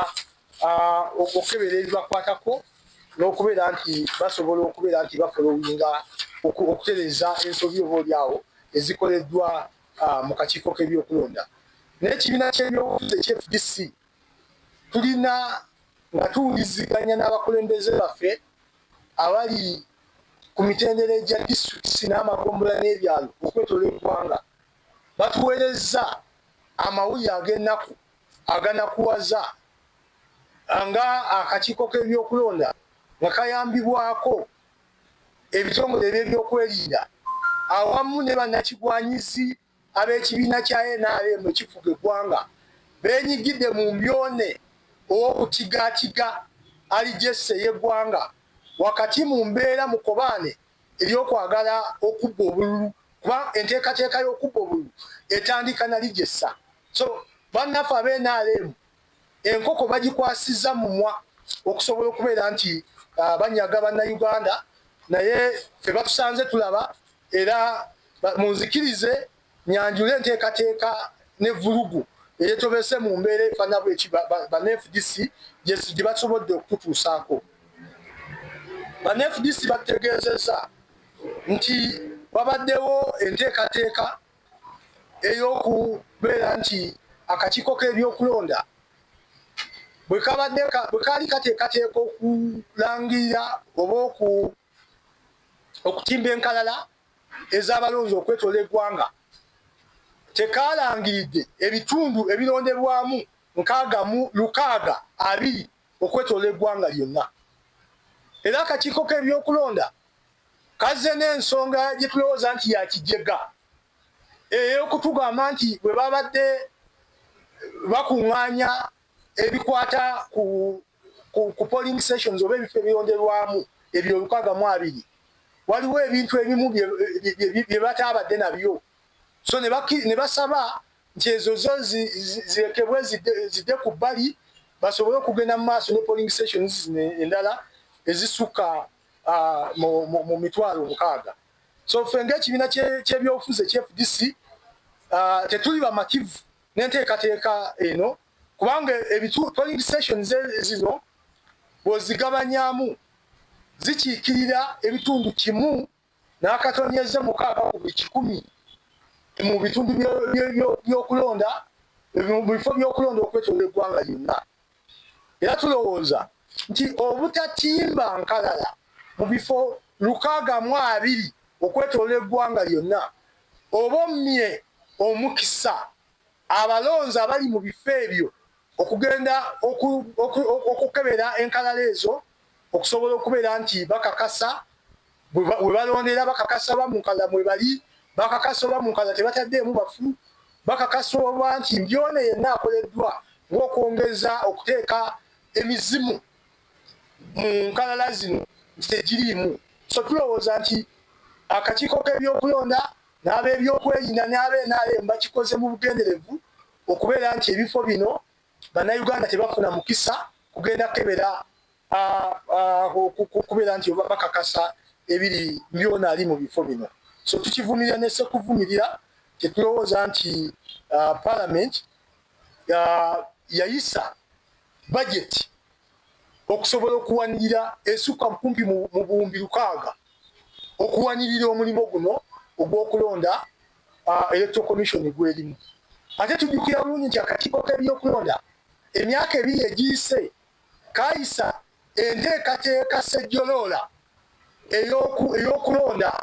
okukebera ebibakwatako n'okubeera nti basobola okubeera nti bafolowinga okutereza ensobi obaolyawo ezikoleddwa mu kakiiko k'ebyokulonda. N'ekibiina ky'ebyobufuzi ekya FDC tulina nga tuwuliziganya n'abakulembeze baffe abali ku mitendera egya disitulikisi n'amagombola n'ebyalo okwetoola eggwanga. Batuweereza amawulire ag'ennaku aganakuwaza nga akakiiko k'ebyokulonda nga kayambibwako ebitongole by'ebyokwerinda awamu ne bannakigwanyizi ab'ekibiina kya NRM ekifuga eggwanga beenyigidde mu mbyone ow'okutigaatiga alijesse y'eggwanga wakati mu mbeera mukobaane ery'okwagala okubba obululu kuba enteekateeka y'okubba obululu etandika na lijessa. So bannaffe ab'NRM enkoko bagikwasiza mumwa okusobola okubeera nti banyaga bannayuganda, naye ffe batusanze tulaba era munzikirize nyanjule enteekateeka n'evvulugu eyetobese mu mbeera efaana bweki bana FDC gye basobodde okututuusaako. Bana FDC bategeezezza nti wabaddewo enteekateeka ey'okubeera nti akakiiko k'ebyokulonda bwe kaali kateekateeka okulangirira oba okutimba enkalala ez'abalonzi okwetoola eggwanga, tekalangiridde ebitundu ebirondebwamu 620 okwetoola eggwanga lyonna. Era akakiiko k'ebyokulonda kazze n'ensonga gye tulowooza nti yakijega ey'okutugamba nti bwe babadde bakuŋŋaanya ebikwata ku polling stations oba ebifo ebironderwamu ebyo 620 waliwo ebintu ebimu bye bataabadde nabyo, so ne basaba nti ezo zo zirekebwe zidde ku bbali basobole okugenda mu maaso ne polling stations endala ezisukka mu mitwalo 600. So ffe ng'ekibiina ky'ebyobufuzi ekya FDC tetuli bamativu n'enteekateeka eno kubanga polling stations zino bw'ozigabanyaamu zikiikirira ebitundu 1.6 ku buli 100 mu bitundu by'okulonda mu bifo by'okulonda okwetoola eggwanga lyonna. Era tulowooza nti obutatimba nkalala mu bifo 620 okwetoola eggwanga lyonna oba ommye omukisa abalonzi abali mu bifo ebyo okugenda okukebera enkalala ezo okusobola okubeera nti bakakasa bwe balondera bakakasa ba mu nkalala mwe bali, bakakasa oba mu nkalala tebataddeemu bafu, bakakasa oba nti mbyone yenna akoleddwa ng'okwongeza okuteeka emizimu mu nkalala zino nti tegiriimu. So tulowooza nti akakiiko k'ebyokulonda n'ab'ebyokwerinda n'ab'NRM bakikoze mu bugenderevu okubeera nti ebifo bino bannayuganda tebafuna mukisa kugenda kebera kubeera nti bakakasa ebiri byona ali mu bifo bino. So tukivumirira ne sekuvumirira tetulowooza nti Parliament yayisa budget okusobola okuwanirira esukka kumpi mu buwumbi 600 okuwanirira omulimu guno ogw'okulonda Electoral Commission gwerimu. Ate tujjukira bulungi nti akakiiko k'ebyokulonda emyaka 2 egiyise kayisa enteekateeka sejjoloola ey'okulonda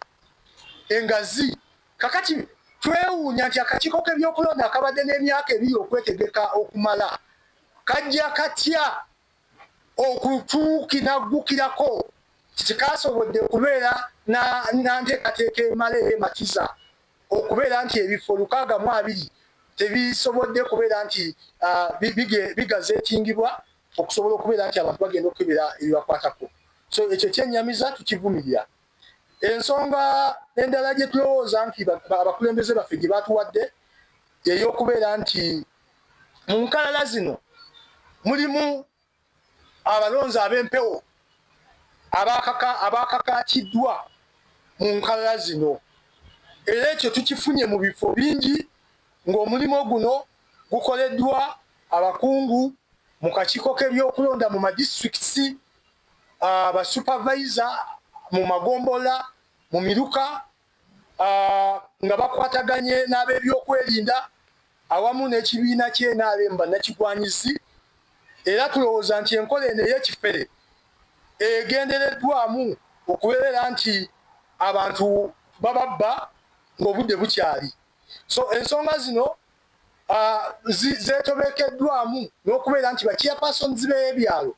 engazi. Kakati twewuunya nti akakiiko k'ebyokulonda akabadde n'emyaka 2 okwetegeka okumala kajja katya okutuukinaggukirako kikasobodde okubeera na nteekateeka emala ematiza okubeera nti ebifo 620 tebisobodde kubeera nti bigazeetingibwa okusobola okubeera nti abantu bagenda okukebera ebibakwatako. So ekyo kyennyamiza tukivumirira. Ensonga endala gye tulowooza nti abakulembeze baffe gye batuwadde ey'okubeera nti mu nkalala zino mulimu abalonzi ab'empewo abakakaatiddwa mu nkalala zino, era ekyo tukifunye mu bifo bingi ng'omulimu guno gukoleddwa abakungu mu kakiiko k'ebyokulonda mu madistricts abasupervisor mu magombola mu miruka nga bakwataganye n'ab'ebyokwerinda awamu n'ekibiina ky'NRM bannakigwanyizi. Era tulowooza nti enkola eno ey'ekifere egendereddwamu okubeera nti abantu bababba ng'obudde bukyali. So ensonga zino zeetobekeddwamu n'okubeera nti bachairpersons b'ebyalo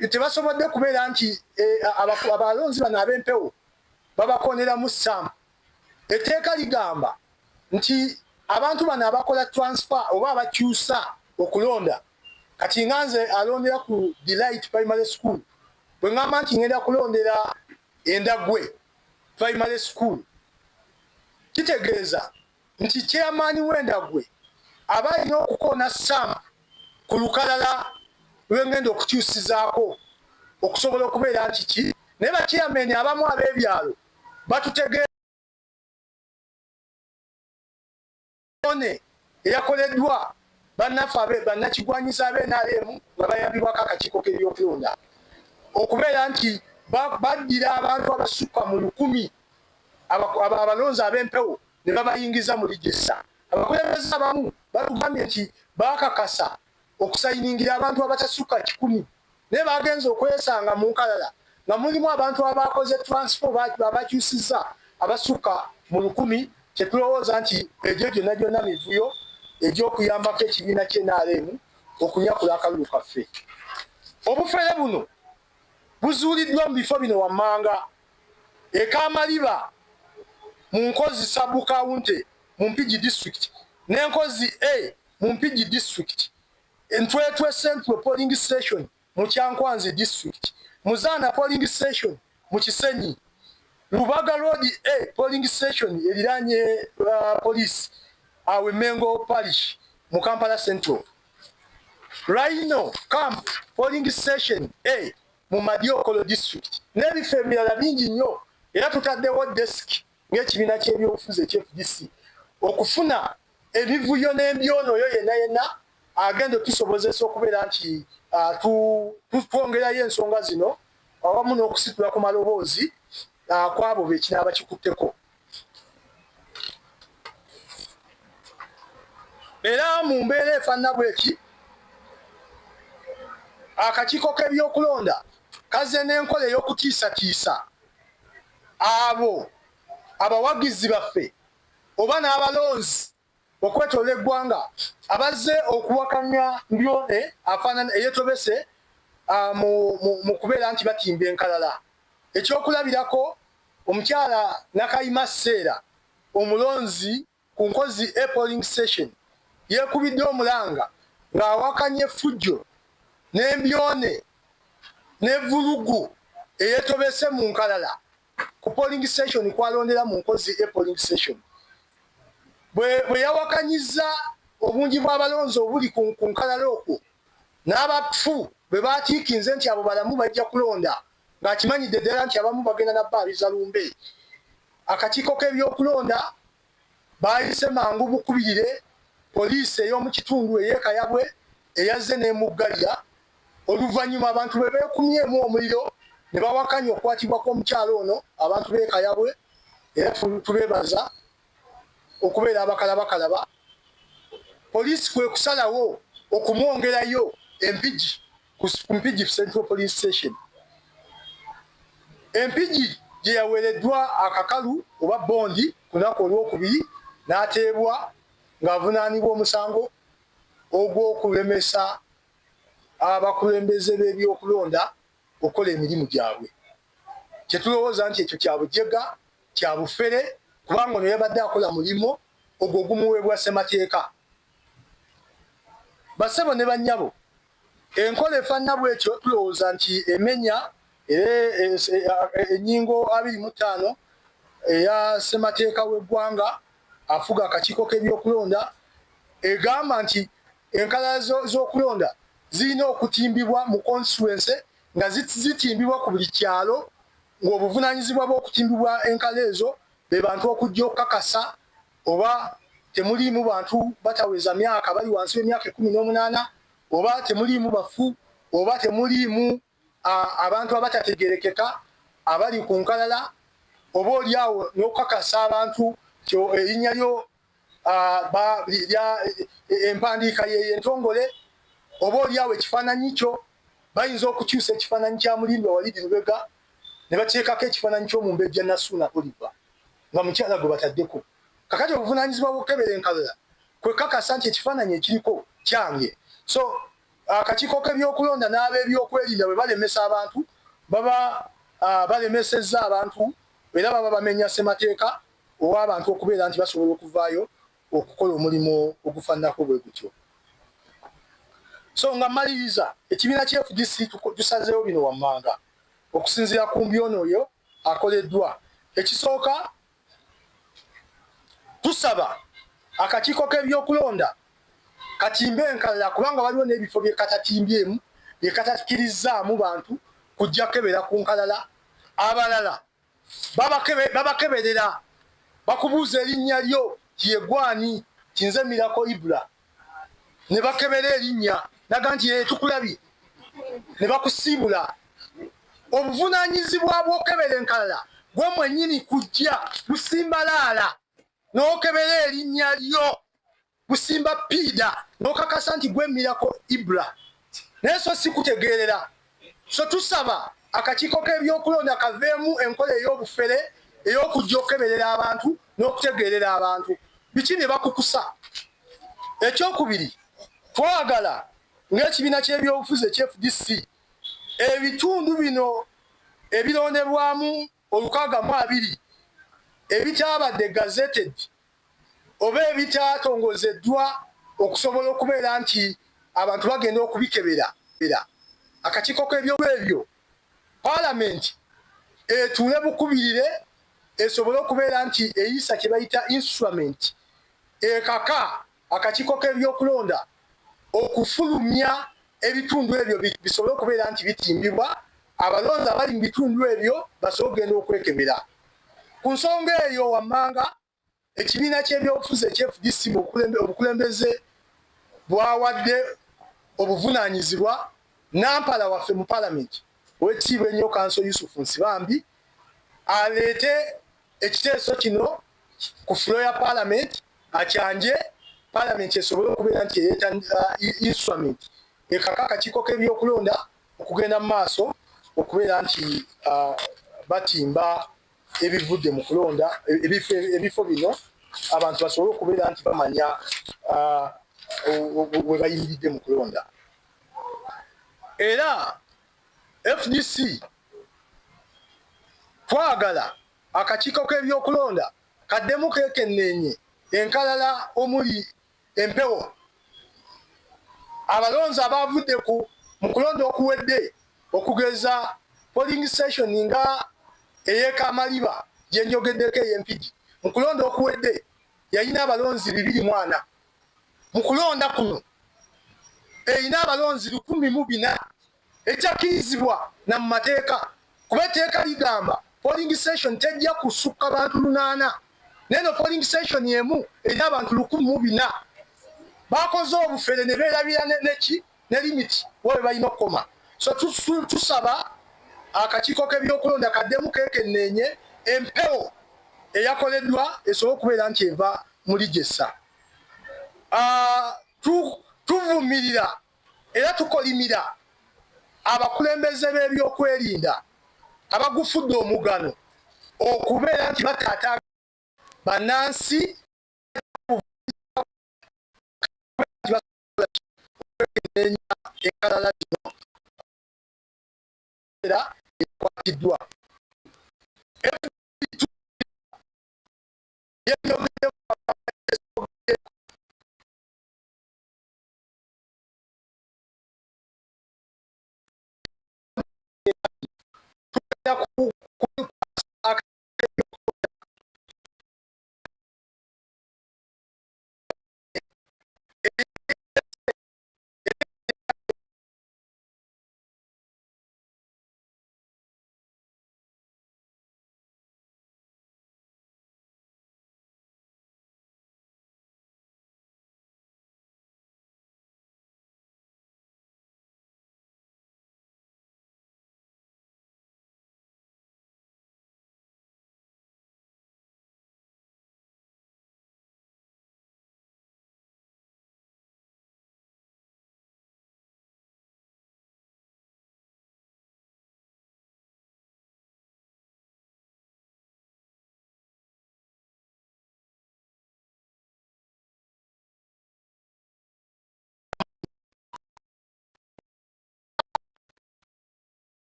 tebasobodde kubeera nti abalonzi bano ab'empewo babakoneramu ssaamu. Etteeka ligamba nti abantu bano abakola transfer oba abakyusa okulonda, kati nga nze alondera ku Delight Primary School, bwe ngamba nti ngenda kulondera Endagwe Primary School, kitegeeza nti chairman w'Endagwe aba alina okukoona ssaamu ku lukalala lw'engenda okukyusizaako okusobola okubeera nti ki naye bachairman abamu ab'ebyalo batutegeeza eyakoleddwa bannaffe bannakigwanyiza ab'NRM nga bayambibwako akakiiko k'ebyokulonda okubeera nti baddira abantu abasukka mu 1,000 abalonzi ab'empewo ne babayingiza mu ligisa. Abakulembeze abamu batugambye nti bakakasa okusayiningira abantu abatasukka 1,000 naye bagenza okwesanga mu nkalala nga mulimu abantu abakoze transfer abakyusiza abasukka mu 1,000. Kyetulowooza nti egyo gyonna mivuyo egy'okuyambako ekibiina ky'NRM okunyakula akalulu kaffe. Obufere buno buzuuliddwa mu bifo bino wammanga: Ekamaliba mu Nkozi sub-county mu Mpigi district, n'Enkozi A mu Mpigi district, Entwetwe Central Polling Station mu Kyankwanzi district, Muzaana Polling Station mu Kisenyi, Lubaga Road A Polling Station eriranye police awe Mengo Parish mu Kampala Central, Rhino Camp Polling Station A mu Madiokolo district, n'ebifo ebirala bingi nnyo. Era tutaddewo desk ng'ekibiina ky'ebyobufuzi eky'FDC okufuna ebivuyo n'embyonoyo yenna agenda tusobozesa okubeera nti twongerayo ensonga zino awamu n'okusitula ku maloboozi kwabo bekinaaba kikutteko. Era mu mbeera efaanana bweki akakiiko k'ebyokulonda kazze n'enkola ey'okutiisatiisa abo abawagizi baffe oba n'abalonzi okwetoola eggwanga abazze okuwakanya mbyone afaanana eyetobese mu kubeera nti batimba enkalala. Ekyokulabirako, omukyala Nakayima Seera omulonzi ku Nkozi A Polling Station yeekubidde omulanga ng'awakanya effujjo n'embyone n'evulugu eyetobese mu nkalala ku polling station kwalondera mu Nkozi A Polling Station. Bwe yawakanyiza obungi bw'abalonzi obuli ku nkalala okwo n'abafu bwe baatiikinze nti abo balamu bajja kulonda ng'akimanyidde ddala nti abamu bagenda na bbaaliza lumbe, akakiiko k'ebyokulonda baayise mangu bukubirire poliisi ey'omu kitundu ey'Ekayabwe eyazze n'emuggalira. Oluvannyuma abantu bwe beekumyemu omuliro ne bawakanya okukwatibwa kw'omukyalo ono abantu b'Ekayabwe. Era tubeebaza okubeera abakalabakalaba. Poliisi kwe kusalawo okumwongerayo Empigi ku Mpigi Central Police Station. Empigi gye yaweereddwa akakalu oba bondi ku lunaku olwokubiri n'ateebwa ng'avunaanibwa omusango ogw'okulemesa abakulembeze b'ebyokulonda okukola emirimu gyabwe. Kyetulowooza nti ekyo kya bujega, kya bufere, kubanga ono yabadde akola mulimu ogwo ogumuweebwa ssemateeka. Bassebo ne bannyabo, enkola efaanana bw'etyo tulowooza nti emenya ennyingo 25 eya ssemateeka w'eggwanga afuga akakiiko k'ebyokulonda egamba nti enkalala z'okulonda zirina okutimbibwa mu constituency nga zitimbibwa ku buli kyalo, ng'obuvunaanyizibwa bw'okutimbibwa enkala ezo be bantu okujja okukakasa oba temuliimu bantu bataweza myaka bali wansi w'emyaka 18 oba temuliimu bafu oba temuliimu abantu abatategerekeka abali ku nkalala, oba oliawo n'okukakasa abantu erinnya lyo empandiika yentongole, oba oliawo ekifaananyi kyo bayinza okukyusa ekifaananyi kya Mulindwa Walidi Lubega ne bateekako ekifaananyi ky'Omumbejja Nassuuna Oliver nga mukyala gwe bataddeko. Kakati obuvunaanyizibwa bw'okukebera enkalala kwe kakasa nti ekifaananyi ekiriko kyange. So akakiiko k'ebyokulonda n'ab'ebyokwerinda bwe balemesa abantu baba balemesezza abantu era baba bamenya ssemateeka ow'abantu okubeera nti basobola okuvaayo okukola omulimu ogufaananako bwe gutyo. So nga mmaliriza, ekibiina kya FDC tusazeewo bino wammanga okusinziira ku mbyono oyo akoleddwa. Ekisooka, tusaba akakiiko k'ebyokulonda katimbe enkalala kubanga waliwo n'ebifo bye katatimbyemu bye katakkirizzaamu bantu kujja kebera ku nkalala. Abalala babakeberera bakubuuza erinnya lyo tyegwani kinze Mirako Ibra ne bakebera erinnya naga nti tukulabye ne bakusiibula. Obuvunaanyizibwa bw'okebera enkalala gwe mwennyini kujja busimbalaala n'okebera erinnya lyo busimba piida n'okakasa nti gwe Mirako Ibra naye so si kutegeerera. So tusaba akakiiko k'ebyokulonda kaveemu enkola ey'obufere ey'okujja okukeberera abantu n'okutegeerera abantu biki bye bakukusa. Ekyokubiri, twagala ng'ekibiina ky'ebyobufuzi ekya FDC ebitundu bino ebirondebwamu 620 ebitabadde gazetted oba ebitatongozeddwa okusobola okubeera nti abantu bagenda okubikebera, akakiiko k'ebyobwebyo Paalamenti etuule bukubirire esobole okubeera nti eyisa kye bayita instrument ekaka akakiiko k'ebyokulonda okufulumya ebitundu ebyo bisobole okubeera nti bitimbibwa, abalonzi abali mu bitundu ebyo basobole okugenda okwekebera. Ku nsonga eyo wammanga, ekibiina ky'ebyobufuzi ekya FDC obukulembeze bwawadde obuvunaanyizibwa nampala waffe mu Paalamenti Oweekitiibwa ennyo Kanso Yusufu Nsibambi aleete ekiteeso kino ku fulo ya Paalamenti akyanje Paalamenti esobole okubeera nti ereeta instrument ekaka akakiiko k'ebyokulonda okugenda mu maaso okubeera nti batimba ebivudde mu kulonda ebifo bino abantu basobole okubeera nti bamanya we bayimiridde mu kulonda. Era FDC twagala akakiiko k'ebyokulonda kaddemu keekenneenye enkalala omuli empewo. Abalonzi abavudde mu kulonda okuwedde okugeza polling station nga ey'Ekamaliba gye njogeddeko ey'Empigi, mu kulonda okuwedde yalina abalonzi 240. Mu kulonda kuno erina abalonzi 1,400 ekyakirizibwa na mu mateeka kuba etteeka ligamba polling station tejja kusukka bantu 800 neno polling station emu erina abantu 1,400. Bakoze obufere ne beerabira ne limiti wabe balina okukoma. So tusaba akakiiko k'ebyokulonda kaddemu keekenneenye empewo eyakoleddwa esobole okubeera nti eva muri Gesa. Tuvumirira era tukolimira abakulembeze b'ebyokwerinda abagufudde omugano okubeera nti bataataaga bannansi enkalala zino era ekwatiddwa.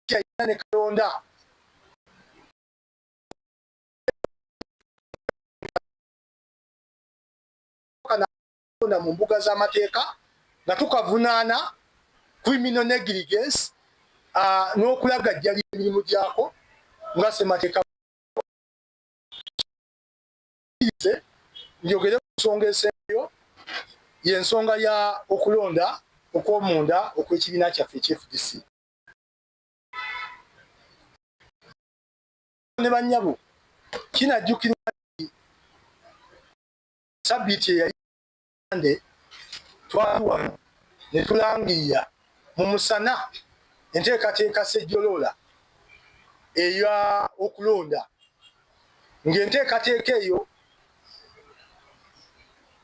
ne Kalonda kana mu mbuga z'amateeka nga tukavunaana criminal negligence n'okulagajjalira emirimu gyako nga ssemateeka njogere ku nsonga esembayo y'ensonga ya okulonda okw'omunda okw'ekibiina kyaffe eky'FDC ne bannyabo kinajjukirwa sabbiiti eyali ande twali wano ne tulangirira mu musana enteekateeka sejjoloola eya okulonda ng'enteekateeka eyo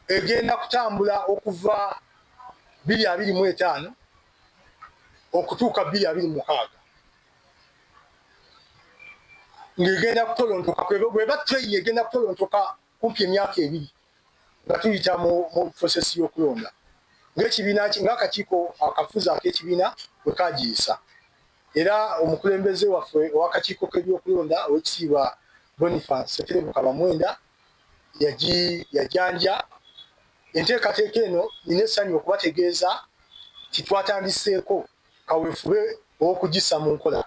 egenda kutambula okuva 2025 okutuuka 2026 ng'egenda kutolontoka bweba train egenda kutolontoka kumpi emyaka 2 nga tuyita mu process y'okulonda ng'ekibiina ng'akakiiko akafuzi ak'ekibiina bwe kagiyisa era omukulembeze waffe ow'akakiiko k'ebyokulonda ow'ekitiibwa Boniface Seterebuka Bamwenda yajanja enteekateeka eno nina essanyu okubategeeza titwatandiseeko kaweefube ow'okugissa mu nkola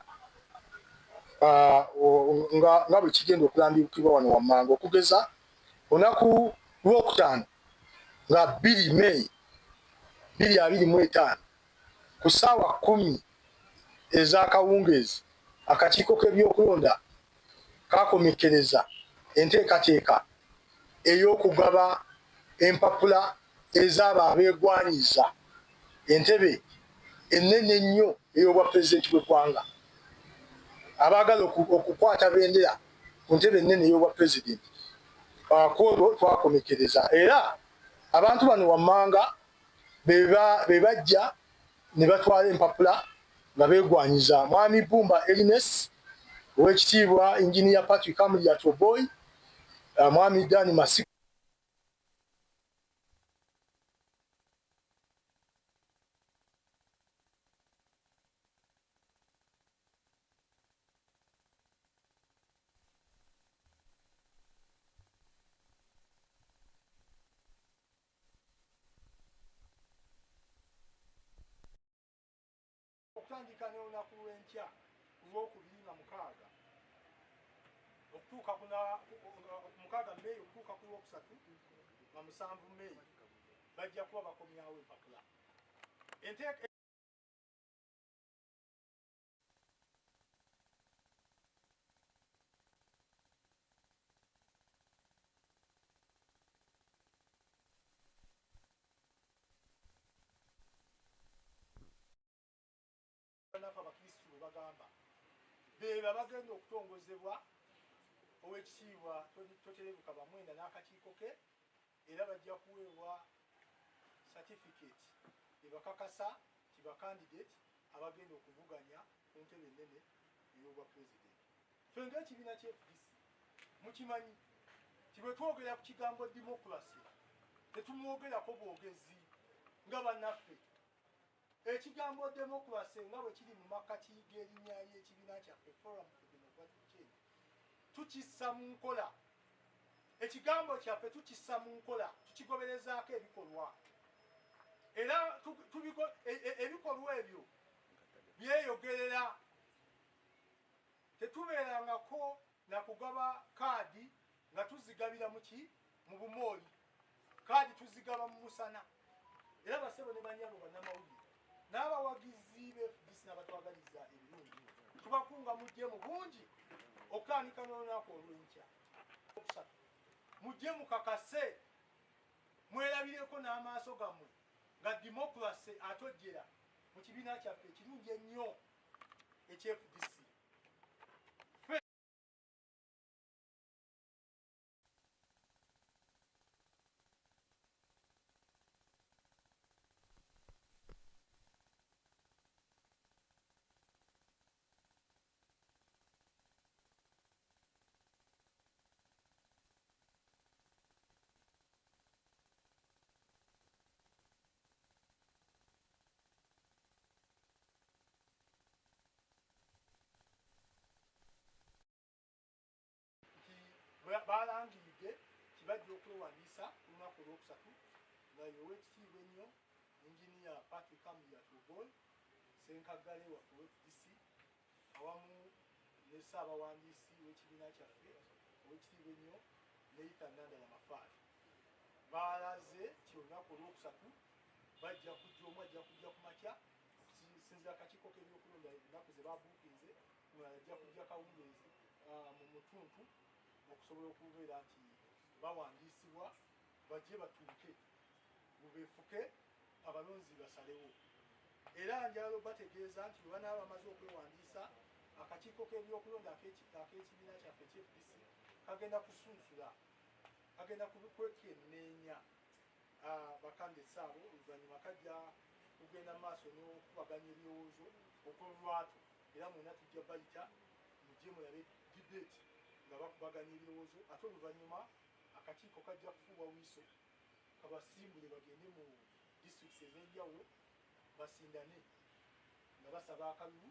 nga bwe kigenda okulambikibwa wano wammanga okugeza olunaku lwokutaano nga 2 May 2025 ku ssaawa 10 ez'akawungeezi akakiiko k'ebyokulonda kakomekkereza enteekateeka ey'okugaba empapula ez'abo abeegwanyiza entebe ennene ennyo ey'obwapulezidenti bw'eggwanga abaagala okukwata bendera ku ntebe ennene ey'obwapulezidenti kwolwo twakomekkereza era abantu bano wammanga be bajja ne batwala empapula nga beegwanyiza mwami Bumba Ernest ow'ekitiibwa Engineer Patrick Amulia Toboy mwami Dani Masiku okutandika n'olunaku lw'enkya ku lwokubiri nga 6 okutuuka ku 6 May okutuuka ku lwokusatu nga 7 May bajja kuba bakomyawo empapula abakristu bwe bagamba beba bagenda okutongozebwa ow'ekitiibwa Toterebuka Bamwenda n'akakiiko ke era bajja kuweebwa certificate ebakakasa tibakandidate abagenda okuvuganya ku ntebe ennene ey'obwa pulezidenti. Ffe ng'ekibiina kya FDC mukimanyi ti bwe twogera ku kigambo democracy tetumwogerako bwogezi nga bannaffe. Ekigambo democracy nga bwe kiri mu makati g'erinnya ly'ekibiina kyaffe Forum for Democratic Change tukissa mu nkola. Ekigambo kyaffe tukissa mu nkola tukigoberezaako ebikolwa era ebikolwa ebyo byeyogerera. Tetubeerangako na kugaba kaadi nga tuzigabira mu bumooli. Kaadi tuzigaba mu musana era basebo ne bannyabo bannamawulire n'abawagizi b'FDC n'abatwagaliza ebirungi tubakunga mujje mu bungi okutandika n'olunaku olw'enkya. Mujje mukakase mwerabireko n'amaaso gammwe nga democracy atojjera mu kibiina kyaffe ekirungi ennyo ekya-FDC. balangiride kibajja okwewandiisa ku lunaku olwokusatu nga yowekitiibwa ennyo inginiya Patrick Amria Tubol Senkagale waffe FDC awamu ne ssaabawandiisi w'ekibiina kyaffe owekitiibwa ennyo ne Ethan Nandala Mafaali baalaze nti olunaku olwokusatu bajja kujja omu ajja kujja ku makya okusinzira akakiiko k'ebyokulonda ennaku ze babuukinze mulala ajja kujja kawungeezi mu mutuntu okusobola okubeera nti bawandiisibwa bajje batuuke bubeefuke abalonzi basalewo era njalo bategeeza nti bwe banaaba bamaze okwewandiisa akakiiko k'ebyokulonda ak'ekibiina kyaffe FDC kagenda kusunsula kagenda kwekenneenya bakandesi abo oluvannyuma kajja kugenda mu maaso n'okubaganya ebirowoozo okw'olwato era mwena tujja bayita mujje mulabe debate nga bakubaganya ebirowoozo ate oluvannyuma akakiiko kajja kufuuwa wiiso kabasimbule bagende mu districts ez'enjawulo basindane nga basaba akalulu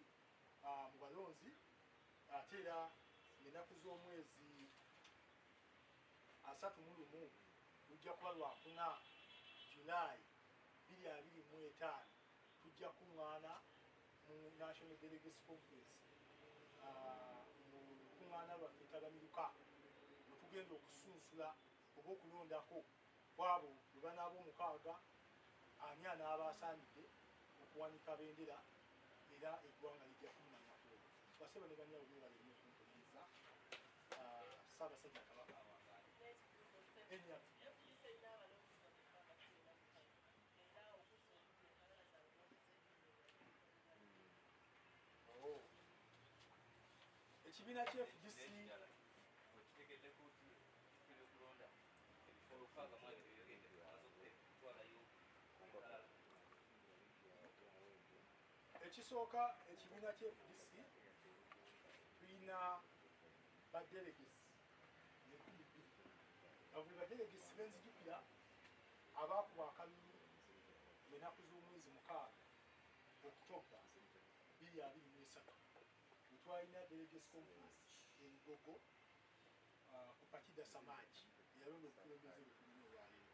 mu balonzi ate era ng'ennaku z'omwezi 31 lujja kuba lwakuna July 2025 tujja kuŋŋaana mu National Delegates Conference mu lukuŋŋaana lwaffe tagamiruka we tugenda okusunsula oba okulondako kwabo bwe banaaba omukaaga ani anaaba asaanidde okuwanika bendera era eggwanga lijja kumumanyako basebo ne banyawo bebalemu okumpuliriza Ssaabasajja Kabaka awangaale ekibiina kya FDC ekisooka ekibiina kya FDC tulina badelegesi 12 nga buli badelegesi benzijukira abaakuba akalulu ennaku z'omwezi 6 Oktoba 2023 twalina delegates conference ebigogo ku Patida Samaji eyalonda okukulembeza ebitulina olwaleero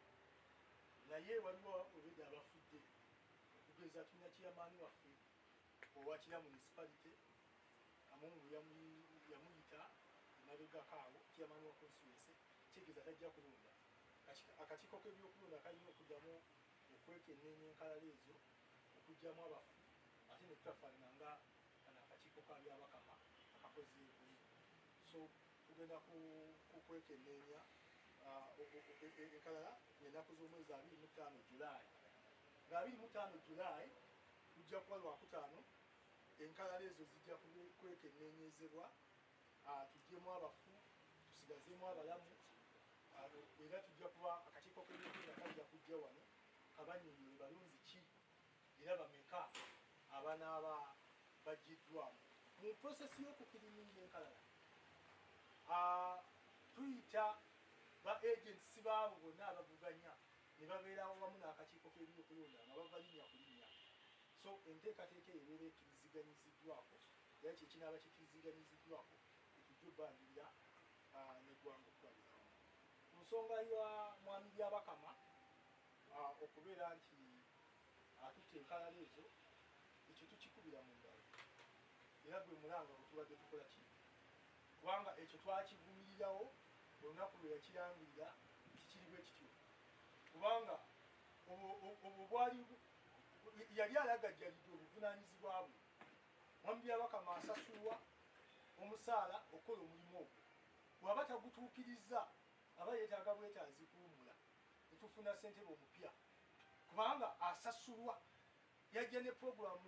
naye waliwo obwedda abafudde okugeza tulina kiyamaani waffe owakira municipality amungu yamuyita emabegakaawo kiyamaani wa constituency kitegeeza tajja kulonda akakiiko k'ebyokulonda kalina okuddamu okwekenneenya enkalala ezo okugyamu abafu ate ne tutafaanana nga akakiiko ka byabakama akakoze ebuli so tugenda kukwekenneenya enkalala ng'ennaku z'omwezi 25 July nga 25 July lujja kuba lwakutaano enkalala ezo zijja kwekenneenyezebwa tuggyemu abafu tusigazemu abalamu era tujja kuba akakiiko k'ebyokulonda kajja kujja wano kabanyonyola balonzi ki era bameka abanaaba bagiddwamu mu prosesi y'okukiriminga enkalala tuyita ba agents baabo bonna abavuganya ne babeera wamu n'akakiiko k'ebyokulonda nga bava linnya ku linnya so enteekateeka ebeera ekkiriziganyiziddwako era kyekinaaba kikiriziganyiziddwako etujja obbangirira neggwanga okutwaliza ku nsonga ya mwami byabakama okubeera nti atutte enkalala ezo ekyo tukikubira mu ngalo era gwe mulanga bwe tubadde tukola ki kubanga ekyo twakivumirirawo olunaku lwe yakirangirira kikiribwa ekityo kubanga obwo bwali yali alagajjalidde obuvunaanyizibwa bwe mwami byabakama asasulwa omusaala okukola omulimu ogwo bw'aba tagutuukiriza aba yeetaaga bwetaazi kuwummula netufuna ssentebe omupya kubanga asasulwa yajja ne puroguramu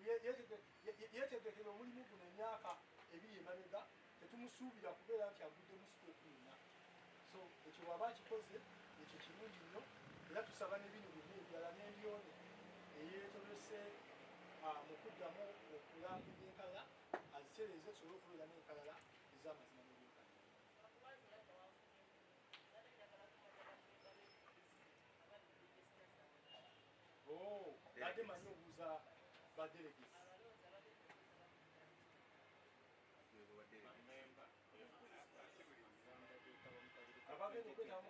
yeetegekera omulimu guno emyaka 2 emabega tetumusuubira kubeera nti aguddemu sitooku yonna so ekyo waba akikoze ekyo kirungi nnyo era tusaba ne bino byonna ebirala n'embyono eyeetolese mu kuddamu okulangirira enkalala azitereeze tusobole okubeera n'enkalala ez'amazima n'ebyenkana badde manyi obuuza badelegesi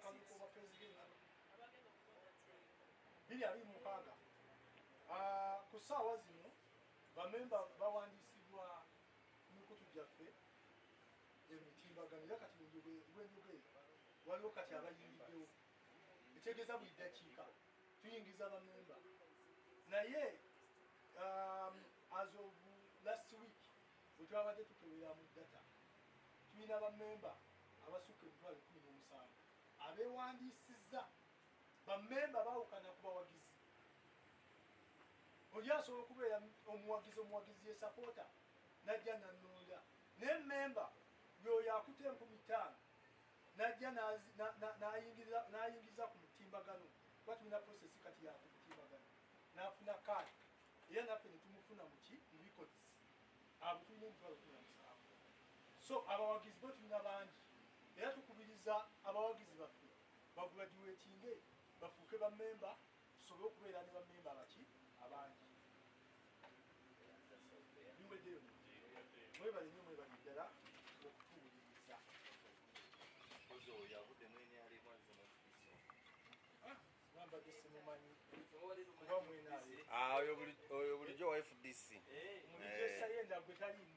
akaluko wa president bili ali mukaga ku saawa zino bamemba bawandisibwa mikutu gyaffe emitimbagano kati lwenjogere waliwo kati abayingiddewo ekyegeza buli dakiika tuyingiza bamemba naye as of last week bwe twabadde tukebera mu data tulina bamemba abasukka 17,000 abeewandisizza bamemba bawukana ku bawagizi oli asobola okubeera omuwagizi yesapoota najja nanonda naye memba byoyo akuta 5,000 najja n'ayingiza ku mutimbagano kuba tulina prosesi kati yaku mutimbagano n'afuna kaadi era naffe ne tumufuna muki mu records abo tulina 17,000 so abawagizi bo tulina bangi era tukubiriza abawagizi baffe bagraduatinge bafuuke bamemba tusobole okubeera ne bamemba abaki abangi niweddeyo mwebale nyo mwebali ddala okutuwuliriza nambadde simumanyi kuba mwenaale oyo bulijjo wa FDC mulijo esaye ndagwe talimu